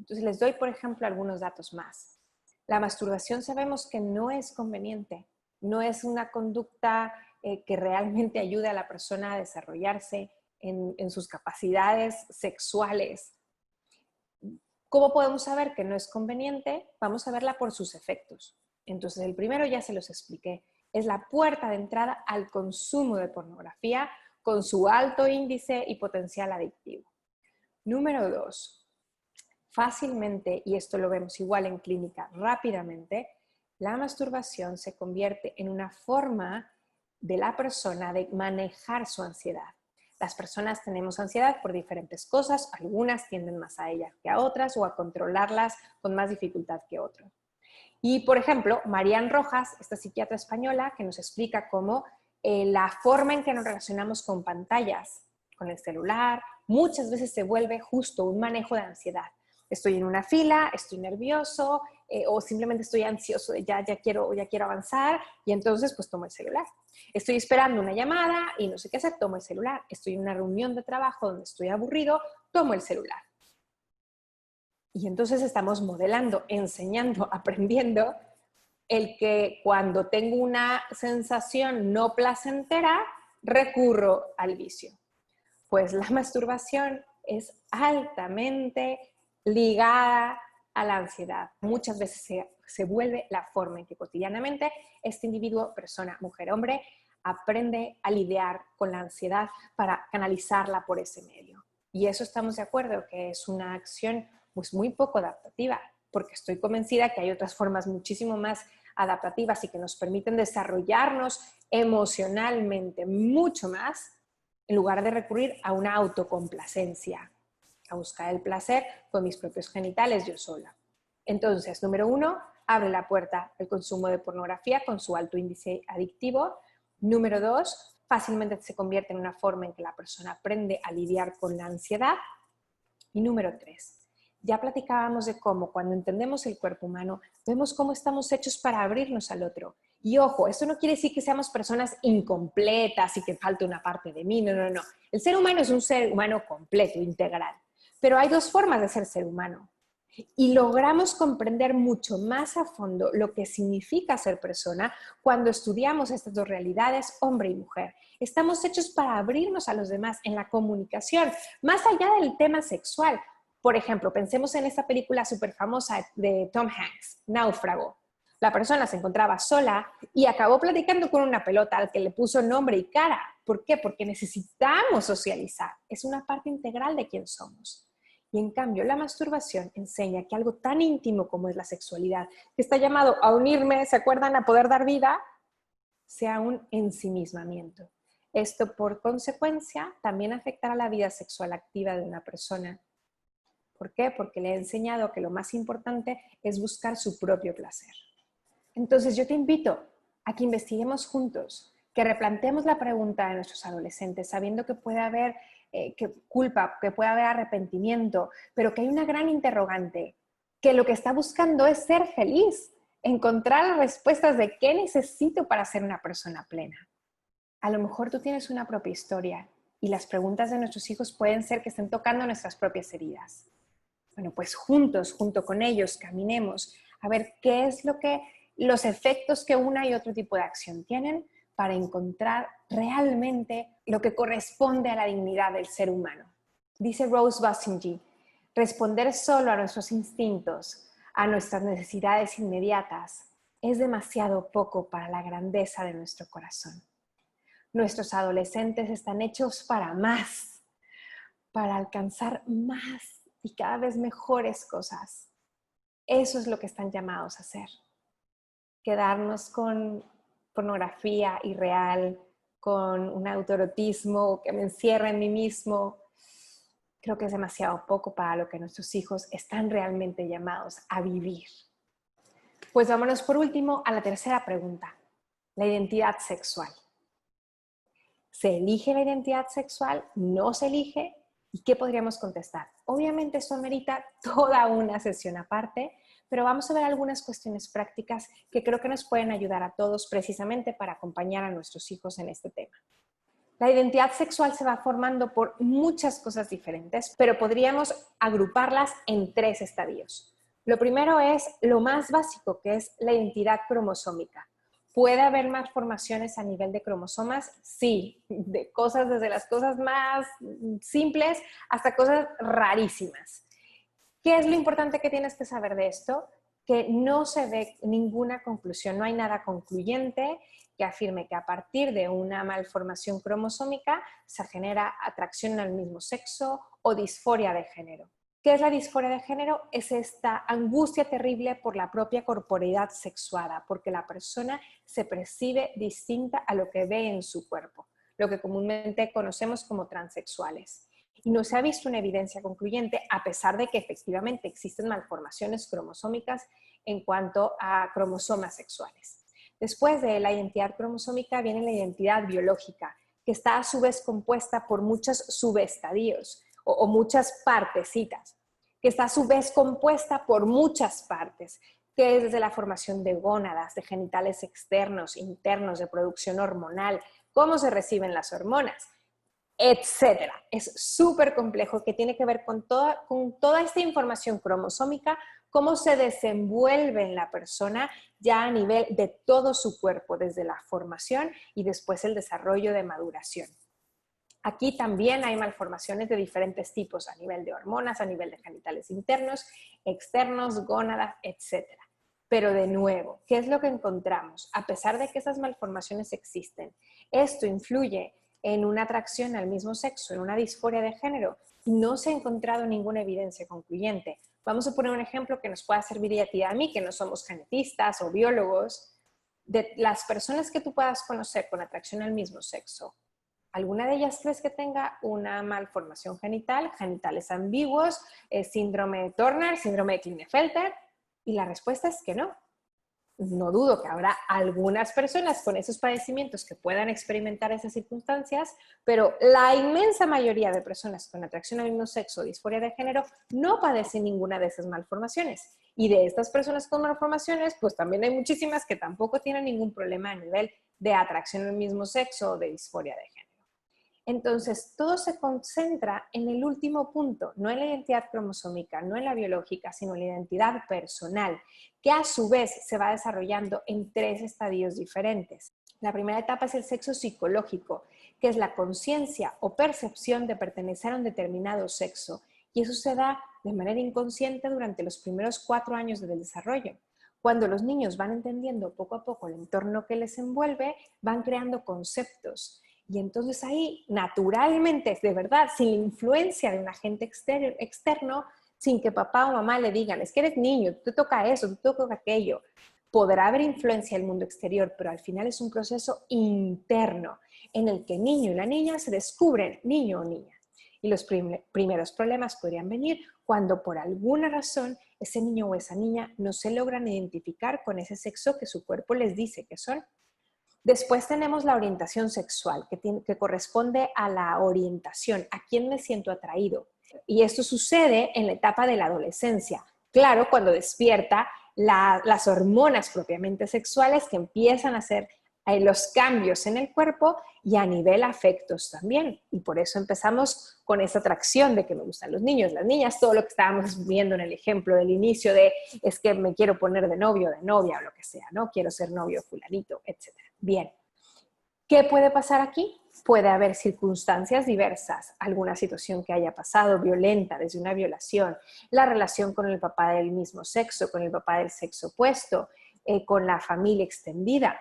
Entonces, les doy, por ejemplo, algunos datos más. La masturbación sabemos que no es conveniente, no es una conducta que realmente ayude a la persona a desarrollarse en sus capacidades sexuales. ¿Cómo podemos saber que no es conveniente? Vamos a verla por sus efectos. Entonces, el primero ya se los expliqué, es la puerta de entrada al consumo de pornografía con su alto índice y potencial adictivo. Número 2. Fácilmente, y esto lo vemos igual en clínica rápidamente, la masturbación se convierte en una forma de la persona de manejar su ansiedad. Las personas tenemos ansiedad por diferentes cosas, algunas tienden más a ellas que a otras o a controlarlas con más dificultad que otras. Y, por ejemplo, Marian Rojas, esta psiquiatra española, que nos explica cómo la forma en que nos relacionamos con pantallas, con el celular, muchas veces se vuelve justo un manejo de ansiedad. Estoy en una fila, estoy nervioso o simplemente estoy ansioso, ya quiero avanzar y entonces pues tomo el celular. Estoy esperando una llamada y no sé qué hacer, tomo el celular. Estoy en una reunión de trabajo donde estoy aburrido, tomo el celular. Y entonces estamos modelando, enseñando, aprendiendo el que cuando tengo una sensación no placentera, recurro al vicio. Pues la masturbación es altamente ligada a la ansiedad. Muchas veces se vuelve la forma en que cotidianamente este individuo, persona, mujer, hombre, aprende a lidiar con la ansiedad para canalizarla por ese medio. Y eso estamos de acuerdo, que es una acción pues muy poco adaptativa, porque estoy convencida que hay otras formas muchísimo más adaptativas y que nos permiten desarrollarnos emocionalmente mucho más, en lugar de recurrir a una autocomplacencia, a buscar el placer con mis propios genitales yo sola. Entonces, número 1, abre la puerta al consumo de pornografía con su alto índice adictivo. Número 2, fácilmente se convierte en una forma en que la persona aprende a lidiar con la ansiedad. Y número 3, ya platicábamos de cómo cuando entendemos el cuerpo humano, vemos cómo estamos hechos para abrirnos al otro. Y ojo, esto no quiere decir que seamos personas incompletas y que falte una parte de mí, no. El ser humano es un ser humano completo, integral. Pero hay dos formas de ser humano. Y logramos comprender mucho más a fondo lo que significa ser persona cuando estudiamos estas dos realidades, hombre y mujer. Estamos hechos para abrirnos a los demás en la comunicación, más allá del tema sexual. Por ejemplo, pensemos en esta película súper famosa de Tom Hanks, Náufrago. La persona se encontraba sola y acabó platicando con una pelota al que le puso nombre y cara. ¿Por qué? Porque necesitamos socializar. Es una parte integral de quién somos. Y en cambio, la masturbación enseña que algo tan íntimo como es la sexualidad, que está llamado a unirme, ¿se acuerdan? A poder dar vida, sea un ensimismamiento. Esto, por consecuencia, también afectará la vida sexual activa de una persona. ¿Por qué? Porque le he enseñado que lo más importante es buscar su propio placer. Entonces yo te invito a que investiguemos juntos, que replanteemos la pregunta de nuestros adolescentes, sabiendo que puede haber culpa, que puede haber arrepentimiento, pero que hay una gran interrogante, que lo que está buscando es ser feliz, encontrar las respuestas de qué necesito para ser una persona plena. A lo mejor tú tienes una propia historia y las preguntas de nuestros hijos pueden ser que estén tocando nuestras propias heridas. Bueno, pues juntos, junto con ellos, caminemos a ver qué es los efectos que una y otro tipo de acción tienen para encontrar realmente lo que corresponde a la dignidad del ser humano. Dice Rose Basingi, responder solo a nuestros instintos, a nuestras necesidades inmediatas, es demasiado poco para la grandeza de nuestro corazón. Nuestros adolescentes están hechos para más, para alcanzar más y cada vez mejores cosas. Eso es lo que están llamados a hacer. Quedarnos con pornografía irreal, con un autoerotismo que me encierra en mí mismo, creo que es demasiado poco para lo que nuestros hijos están realmente llamados a vivir. Pues vámonos por último a la tercera pregunta, la identidad sexual. ¿Se elige la identidad sexual? ¿No se elige? ¿Y qué podríamos contestar? Obviamente esto amerita toda una sesión aparte, pero vamos a ver algunas cuestiones prácticas que creo que nos pueden ayudar a todos precisamente para acompañar a nuestros hijos en este tema. La identidad sexual se va formando por muchas cosas diferentes, pero podríamos agruparlas en 3 estadios. Lo primero es lo más básico, que es la identidad cromosómica. ¿Puede haber malformaciones a nivel de cromosomas? Sí, desde las cosas más simples hasta cosas rarísimas. ¿Qué es lo importante que tienes que saber de esto? Que no se ve ninguna conclusión, no hay nada concluyente que afirme que a partir de una malformación cromosómica se genera atracción al mismo sexo o disforia de género. ¿Qué es la disforia de género? Es esta angustia terrible por la propia corporeidad sexuada, porque la persona se percibe distinta a lo que ve en su cuerpo, lo que comúnmente conocemos como transexuales. Y no se ha visto una evidencia concluyente, a pesar de que efectivamente existen malformaciones cromosómicas en cuanto a cromosomas sexuales. Después de la identidad cromosómica viene la identidad biológica, que está a su vez compuesta por muchos subestadios o muchas partecitas, que está a su vez compuesta por muchas partes, que es desde la formación de gónadas, de genitales externos, internos, de producción hormonal, cómo se reciben las hormonas, etcétera. Es súper complejo, que tiene que ver con toda esta información cromosómica, cómo se desenvuelve en la persona ya a nivel de todo su cuerpo, desde la formación y después el desarrollo de maduración. Aquí también hay malformaciones de diferentes tipos, a nivel de hormonas, a nivel de genitales internos, externos, gónadas, etc. Pero de nuevo, ¿qué es lo que encontramos? A pesar de que esas malformaciones existen, esto influye en una atracción al mismo sexo, en una disforia de género, y no se ha encontrado ninguna evidencia concluyente. Vamos a poner un ejemplo que nos pueda servir a ti y a mí, que no somos genetistas o biólogos. De las personas que tú puedas conocer con atracción al mismo sexo, ¿alguna de ellas crees que tenga una malformación genital, genitales ambiguos, síndrome de Turner, síndrome de Klinefelter? Y la respuesta es que no. No dudo que habrá algunas personas con esos padecimientos que puedan experimentar esas circunstancias, pero la inmensa mayoría de personas con atracción al mismo sexo o disforia de género no padecen ninguna de esas malformaciones. Y de estas personas con malformaciones, pues también hay muchísimas que tampoco tienen ningún problema a nivel de atracción al mismo sexo o de disforia de género. Entonces, todo se concentra en el último punto, no en la identidad cromosómica, no en la biológica, sino en la identidad personal, que a su vez se va desarrollando en 3 estadios diferentes. La primera etapa es el sexo psicológico, que es la conciencia o percepción de pertenecer a un determinado sexo, y eso se da de manera inconsciente durante los primeros 4 años del desarrollo. Cuando los niños van entendiendo poco a poco el entorno que les envuelve, van creando conceptos. Y entonces ahí, naturalmente, de verdad, sin la influencia de un agente externo, sin que papá o mamá le digan, es que eres niño, tú toca eso, tú toca aquello, podrá haber influencia del mundo exterior, pero al final es un proceso interno en el que el niño y la niña se descubren niño o niña. Y los primeros problemas podrían venir cuando por alguna razón ese niño o esa niña no se logran identificar con ese sexo que su cuerpo les dice que son. Después tenemos la orientación sexual, que corresponde a la orientación, a quién me siento atraído. Y esto sucede en la etapa de la adolescencia. Claro, cuando despierta las hormonas propiamente sexuales que empiezan a hacer los cambios en el cuerpo y a nivel afectos también. Y por eso empezamos con esa atracción de que me gustan los niños, las niñas, todo lo que estábamos viendo en el ejemplo del inicio de es que me quiero poner de novio, de novia o lo que sea, ¿no? Quiero ser novio fulanito, etc. Bien. ¿Qué puede pasar aquí? Puede haber circunstancias diversas, alguna situación que haya pasado violenta, desde una violación, la relación con el papá del mismo sexo, con el papá del sexo opuesto, con la familia extendida,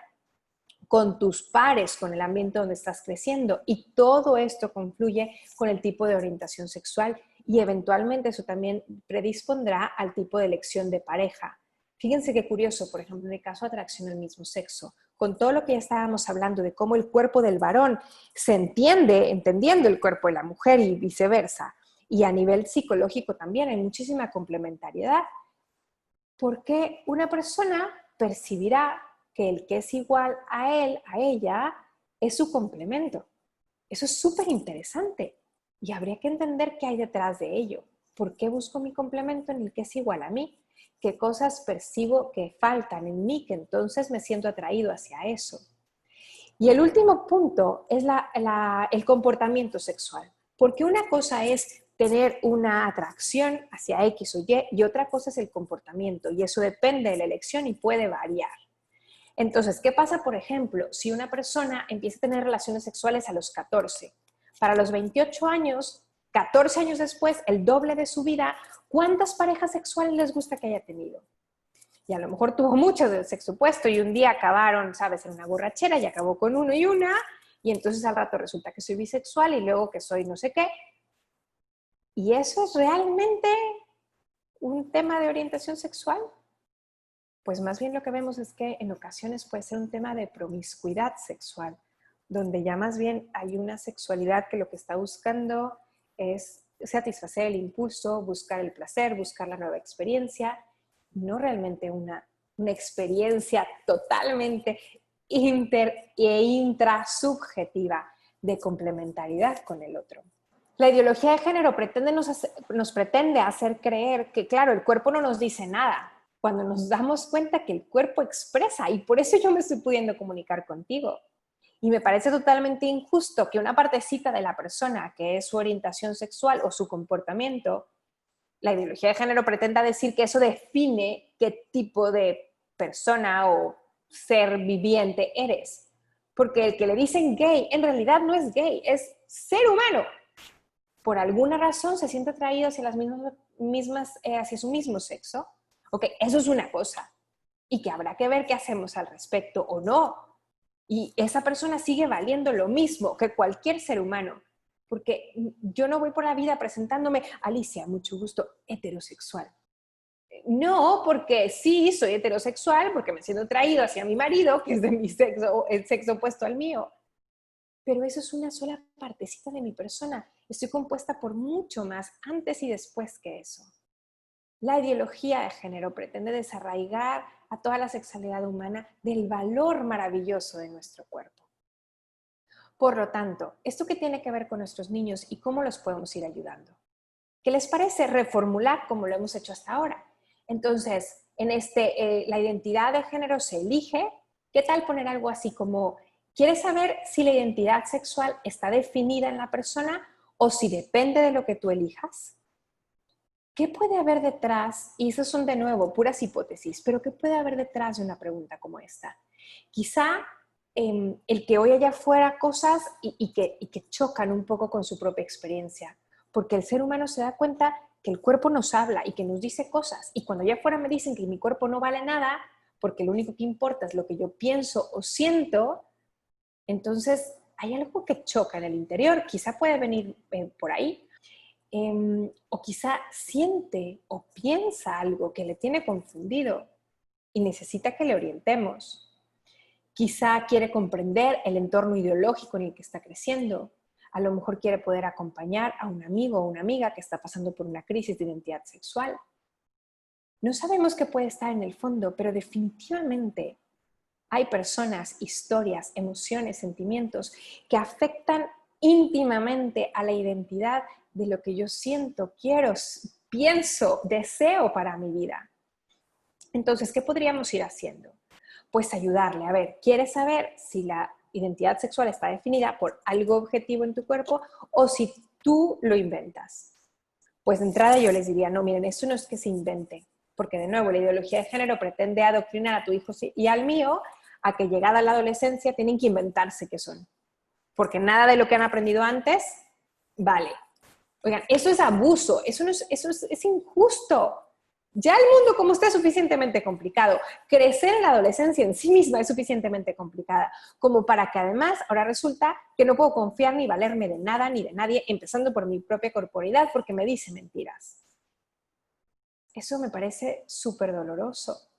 con tus pares, con el ambiente donde estás creciendo, y todo esto confluye con el tipo de orientación sexual y eventualmente eso también predispondrá al tipo de elección de pareja. Fíjense qué curioso, por ejemplo, en el caso de atracción al mismo sexo, con todo lo que ya estábamos hablando de cómo el cuerpo del varón se entiende, entendiendo el cuerpo de la mujer y viceversa, y a nivel psicológico también hay muchísima complementariedad, porque una persona percibirá que el que es igual a él, a ella, es su complemento. Eso es súper interesante y habría que entender qué hay detrás de ello. ¿Por qué busco mi complemento en el que es igual a mí? ¿Qué cosas percibo que faltan en mí, que entonces me siento atraído hacia eso? Y el último punto es el comportamiento sexual, porque una cosa es tener una atracción hacia X o Y y otra cosa es el comportamiento, y eso depende de la elección y puede variar. Entonces, ¿qué pasa, por ejemplo, si una persona empieza a tener relaciones sexuales a los 14? Para los 28 años, 14 años después, el doble de su vida, ¿cuántas parejas sexuales les gusta que haya tenido? Y a lo mejor tuvo muchas del sexo opuesto y un día acabaron, ¿sabes?, en una borrachera y acabó con uno y una, y entonces al rato resulta que soy bisexual y luego que soy no sé qué. ¿Y eso es realmente un tema de orientación sexual? Pues más bien lo que vemos es que en ocasiones puede ser un tema de promiscuidad sexual, donde ya más bien hay una sexualidad que lo que está buscando es satisfacer el impulso, buscar el placer, buscar la nueva experiencia, no realmente una experiencia totalmente intrasubjetiva de complementariedad con el otro. La ideología de género nos pretende hacer creer que, claro, el cuerpo no nos dice nada, cuando nos damos cuenta que el cuerpo expresa, y por eso yo me estoy pudiendo comunicar contigo. Y me parece totalmente injusto que una partecita de la persona, que es su orientación sexual o su comportamiento, la ideología de género pretenda decir que eso define qué tipo de persona o ser viviente eres. Porque el que le dicen gay en realidad no es gay, es ser humano. Por alguna razón se siente atraído hacia las mismas hacia su mismo sexo. Ok, eso es una cosa. Y que habrá que ver qué hacemos al respecto o no. Y esa persona sigue valiendo lo mismo que cualquier ser humano. Porque yo no voy por la vida presentándome, Alicia, mucho gusto, heterosexual. No, porque sí, soy heterosexual, porque me siento atraído hacia mi marido, que es de mi sexo, el sexo opuesto al mío. Pero eso es una sola partecita de mi persona. Estoy compuesta por mucho más antes y después que eso. La ideología de género pretende desarraigar a toda la sexualidad humana del valor maravilloso de nuestro cuerpo. Por lo tanto, ¿esto qué tiene que ver con nuestros niños y cómo los podemos ir ayudando? ¿Qué les parece reformular como lo hemos hecho hasta ahora? Entonces, en la identidad de género se elige. ¿Qué tal poner algo así como, ¿quieres saber si la identidad sexual está definida en la persona o si depende de lo que tú elijas? ¿Qué puede haber detrás? Y esas son de nuevo puras hipótesis, pero ¿qué puede haber detrás de una pregunta como esta? Quizá el que hoy allá afuera cosas y que chocan un poco con su propia experiencia, porque el ser humano se da cuenta que el cuerpo nos habla y que nos dice cosas, y cuando allá afuera me dicen que mi cuerpo no vale nada, porque lo único que importa es lo que yo pienso o siento, entonces hay algo que choca en el interior, quizá puede venir por ahí. O quizá siente o piensa algo que le tiene confundido y necesita que le orientemos. Quizá quiere comprender el entorno ideológico en el que está creciendo. A lo mejor quiere poder acompañar a un amigo o una amiga que está pasando por una crisis de identidad sexual. No sabemos qué puede estar en el fondo, pero definitivamente hay personas, historias, emociones, sentimientos que afectan íntimamente a la identidad de lo que yo siento, quiero, pienso, deseo para mi vida. Entonces, ¿qué podríamos ir haciendo? Pues ayudarle. A ver, ¿quieres saber si la identidad sexual está definida por algo objetivo en tu cuerpo o si tú lo inventas? Pues de entrada yo les diría, no, miren, eso no es que se invente, porque de nuevo la ideología de género pretende adoctrinar a tu hijo y al mío a que llegada la adolescencia tienen que inventarse qué son, porque nada de lo que han aprendido antes vale. Oigan, eso es abuso, es injusto. Ya el mundo como está es suficientemente complicado. Crecer en la adolescencia en sí misma es suficientemente complicada, como para que además ahora resulta que no puedo confiar ni valerme de nada ni de nadie, empezando por mi propia corporidad, porque me dice mentiras. Eso me parece súper doloroso.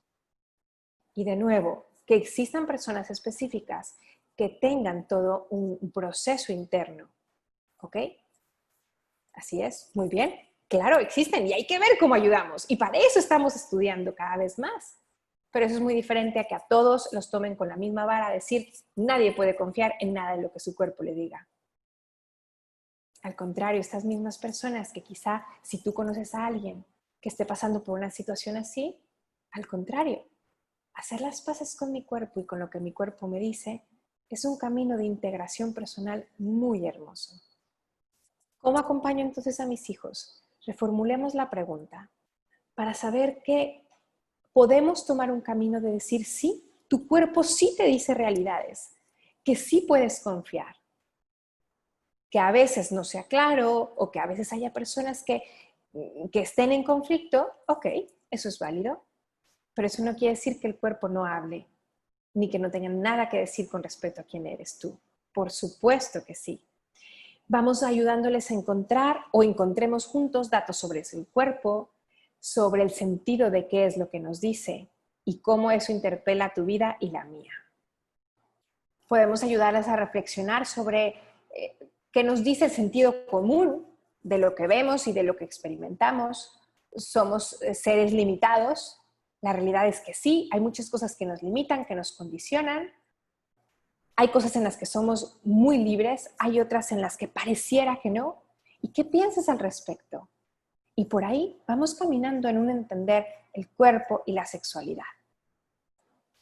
Y de nuevo, que existan personas específicas que tengan todo un proceso interno. ¿Ok? Así es, muy bien. Claro, existen y hay que ver cómo ayudamos. Y para eso estamos estudiando cada vez más. Pero eso es muy diferente a que a todos los tomen con la misma vara, decir, nadie puede confiar en nada de lo que su cuerpo le diga. Al contrario, estas mismas personas que quizá si tú conoces a alguien que esté pasando por una situación así, al contrario, hacer las paces con mi cuerpo y con lo que mi cuerpo me dice es un camino de integración personal muy hermoso. ¿Cómo acompaño entonces a mis hijos? Reformulemos la pregunta para saber que podemos tomar un camino de decir sí, tu cuerpo sí te dice realidades, que sí puedes confiar, que a veces no sea claro o que a veces haya personas que estén en conflicto, ok, eso es válido, pero eso no quiere decir que el cuerpo no hable, ni que no tenga nada que decir con respecto a quién eres tú. Por supuesto que sí. Vamos ayudándoles a encontrar o encontremos juntos datos sobre el cuerpo, sobre el sentido de qué es lo que nos dice y cómo eso interpela tu vida y la mía. Podemos ayudarles a reflexionar sobre qué nos dice el sentido común de lo que vemos y de lo que experimentamos. Somos seres limitados. La realidad es que sí, hay muchas cosas que nos limitan, que nos condicionan. Hay cosas en las que somos muy libres, hay otras en las que pareciera que no. ¿Y qué piensas al respecto? Y por ahí vamos caminando en un entender el cuerpo y la sexualidad.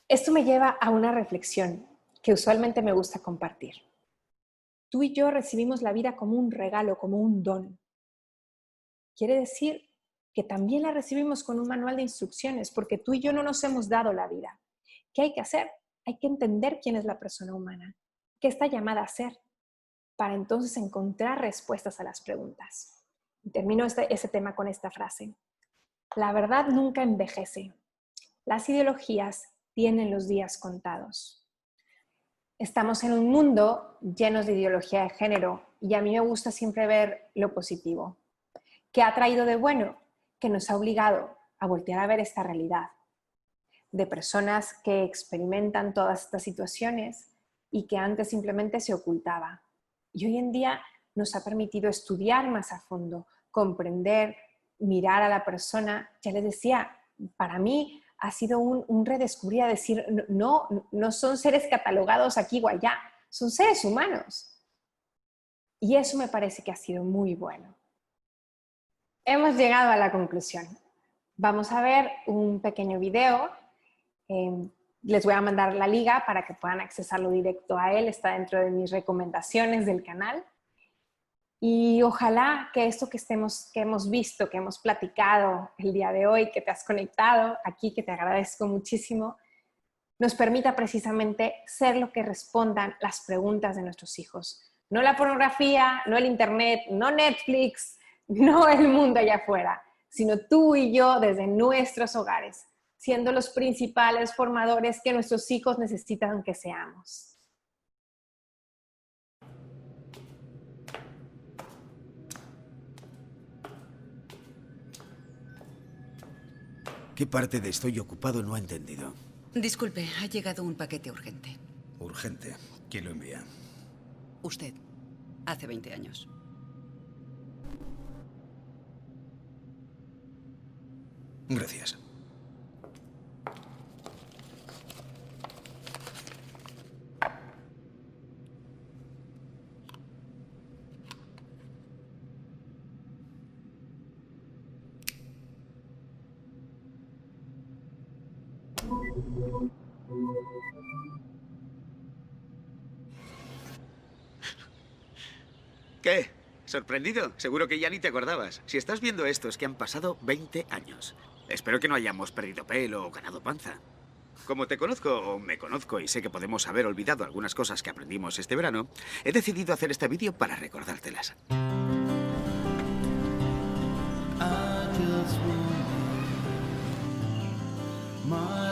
Esto me lleva a una reflexión que usualmente me gusta compartir. Tú y yo recibimos la vida como un regalo, como un don. Quiere decir que también la recibimos con un manual de instrucciones, porque tú y yo no nos hemos dado la vida. ¿Qué hay que hacer? Hay que entender quién es la persona humana, qué está llamada a ser, para entonces encontrar respuestas a las preguntas. Y termino ese tema con esta frase. La verdad nunca envejece. Las ideologías tienen los días contados. Estamos en un mundo lleno de ideología de género y a mí me gusta siempre ver lo positivo. ¿Qué ha traído de bueno? Que nos ha obligado a voltear a ver esta realidad de personas que experimentan todas estas situaciones y que antes simplemente se ocultaba. Y hoy en día nos ha permitido estudiar más a fondo, comprender, mirar a la persona. Ya les decía, para mí ha sido un redescubrir, a decir, no son seres catalogados aquí o allá, son seres humanos. Y eso me parece que ha sido muy bueno. Hemos llegado a la conclusión. Vamos a ver un pequeño video. Les voy a mandar la liga para que puedan accesarlo directo a él. Está dentro de mis recomendaciones del canal. Y ojalá que esto que hemos visto, que hemos platicado el día de hoy, que te has conectado aquí, que te agradezco muchísimo, nos permita precisamente ser lo que respondan las preguntas de nuestros hijos. No la pornografía, no el internet, no Netflix, no el mundo allá afuera, sino tú y yo desde nuestros hogares, siendo los principales formadores que nuestros hijos necesitan que seamos. ¿Qué parte de estoy ocupado no ha entendido? Disculpe, ha llegado un paquete urgente. Urgente. ¿Quién lo envía? Usted, hace 20 años. Gracias. ¿Qué? ¿Sorprendido? Seguro que ya ni te acordabas. Si estás viendo esto es que han pasado 20 años. Espero que no hayamos perdido pelo o ganado panza. Como te conozco, o me conozco, y sé que podemos haber olvidado algunas cosas que aprendimos este verano, he decidido hacer este vídeo para recordártelas.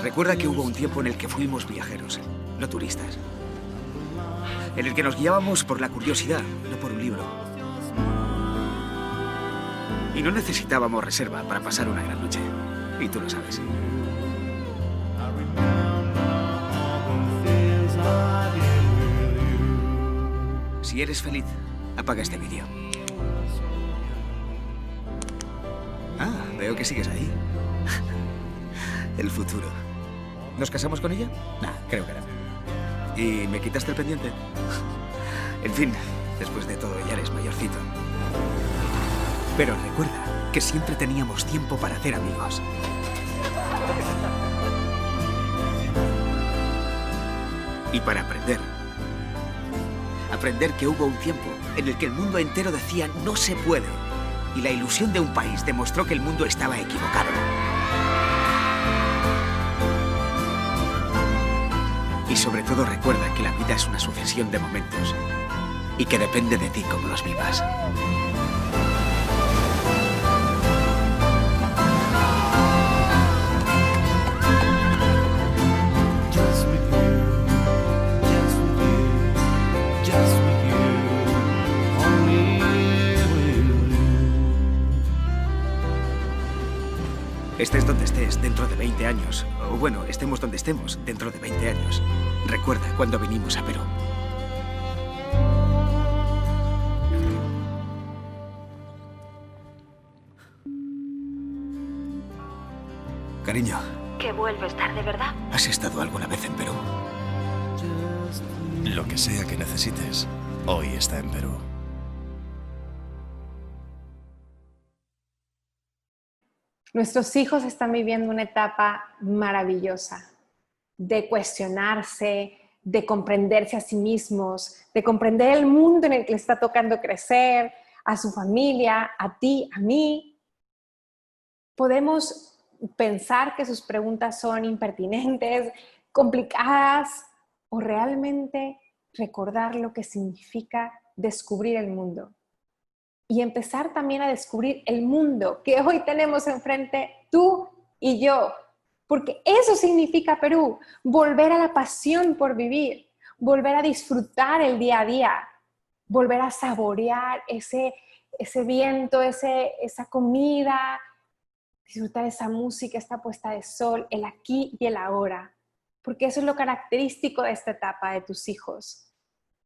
Recuerda que hubo un tiempo en el que fuimos viajeros, no turistas. En el que nos guiábamos por la curiosidad, no por un libro. Y no necesitábamos reserva para pasar una gran noche. Y tú lo sabes. Si eres feliz, apaga este vídeo. Ah, veo que sigues ahí. El futuro. ¿Nos casamos con ella? Nah, creo que no. ¿Y me quitaste el pendiente? En fin, después de todo ya eres mayorcito. Pero recuerda que siempre teníamos tiempo para hacer amigos. Y para aprender. Aprender que hubo un tiempo en el que el mundo entero decía no se puede. Y la ilusión de un país demostró que el mundo estaba equivocado. Y sobre todo recuerda que la vida es una sucesión de momentos y que depende de ti cómo los vivas. Estés donde estés dentro de 20 años, o bueno, estemos donde estemos dentro de 20 años. Recuerda cuando vinimos a Perú. Cariño. Que vuelves tarde, ¿verdad? ¿Has estado alguna vez en Perú? Lo que sea que necesites, hoy está en Perú. Nuestros hijos están viviendo una etapa maravillosa de cuestionarse, de comprenderse a sí mismos, de comprender el mundo en el que les está tocando crecer, a su familia, a ti, a mí. Podemos pensar que sus preguntas son impertinentes, complicadas, o realmente recordar lo que significa descubrir el mundo. Y empezar también a descubrir el mundo que hoy tenemos enfrente tú y yo. Porque eso significa Perú, volver a la pasión por vivir, volver a disfrutar el día a día, volver a saborear ese viento, esa comida, disfrutar esa música, esta puesta de sol, el aquí y el ahora, porque eso es lo característico de esta etapa de tus hijos.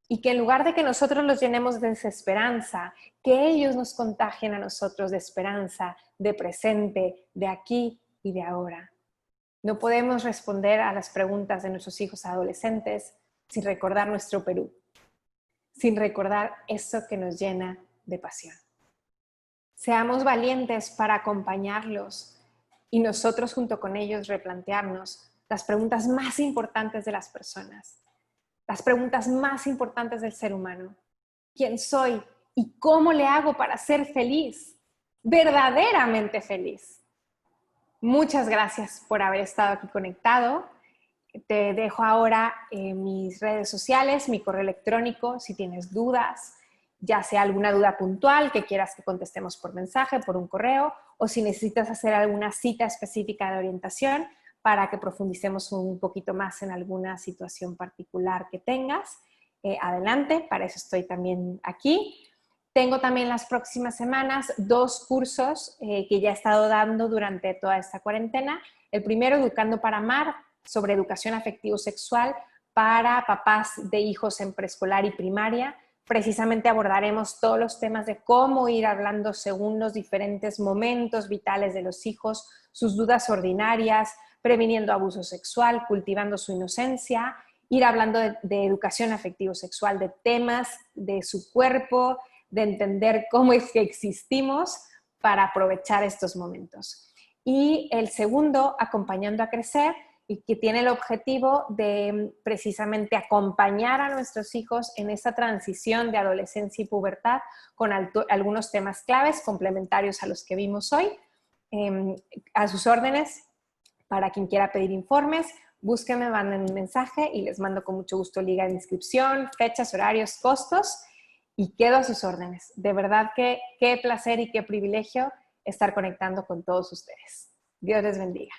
Y que en lugar de que nosotros los llenemos de desesperanza, que ellos nos contagien a nosotros de esperanza, de presente, de aquí y de ahora. No podemos responder a las preguntas de nuestros hijos adolescentes sin recordar nuestro Perú, sin recordar eso que nos llena de pasión. Seamos valientes para acompañarlos y nosotros junto con ellos replantearnos las preguntas más importantes de las personas, las preguntas más importantes del ser humano. ¿Quién soy? ¿Y cómo le hago para ser feliz? Verdaderamente feliz. Muchas gracias por haber estado aquí conectado. Te dejo ahora mis redes sociales, mi correo electrónico, si tienes dudas, ya sea alguna duda puntual que quieras que contestemos por mensaje, por un correo, o si necesitas hacer alguna cita específica de orientación para que profundicemos un poquito más en alguna situación particular que tengas. Adelante, para eso estoy también aquí. Tengo también las próximas semanas 2 cursos que ya he estado dando durante toda esta cuarentena. El primero, Educando para Amar, sobre educación afectivo-sexual para papás de hijos en preescolar y primaria. Precisamente abordaremos todos los temas de cómo ir hablando según los diferentes momentos vitales de los hijos, sus dudas ordinarias, previniendo abuso sexual, cultivando su inocencia, ir hablando de educación afectivo-sexual, de temas de su cuerpo, de entender cómo es que existimos para aprovechar estos momentos. Y el segundo, Acompañando a Crecer, y que tiene el objetivo de precisamente acompañar a nuestros hijos en esa transición de adolescencia y pubertad con algunos temas claves complementarios a los que vimos hoy. A sus órdenes, para quien quiera pedir informes, búsquenme, manden un mensaje y les mando con mucho gusto liga de inscripción, fechas, horarios, costos, y quedo a sus órdenes. De verdad que qué placer y qué privilegio estar conectando con todos ustedes. Dios les bendiga.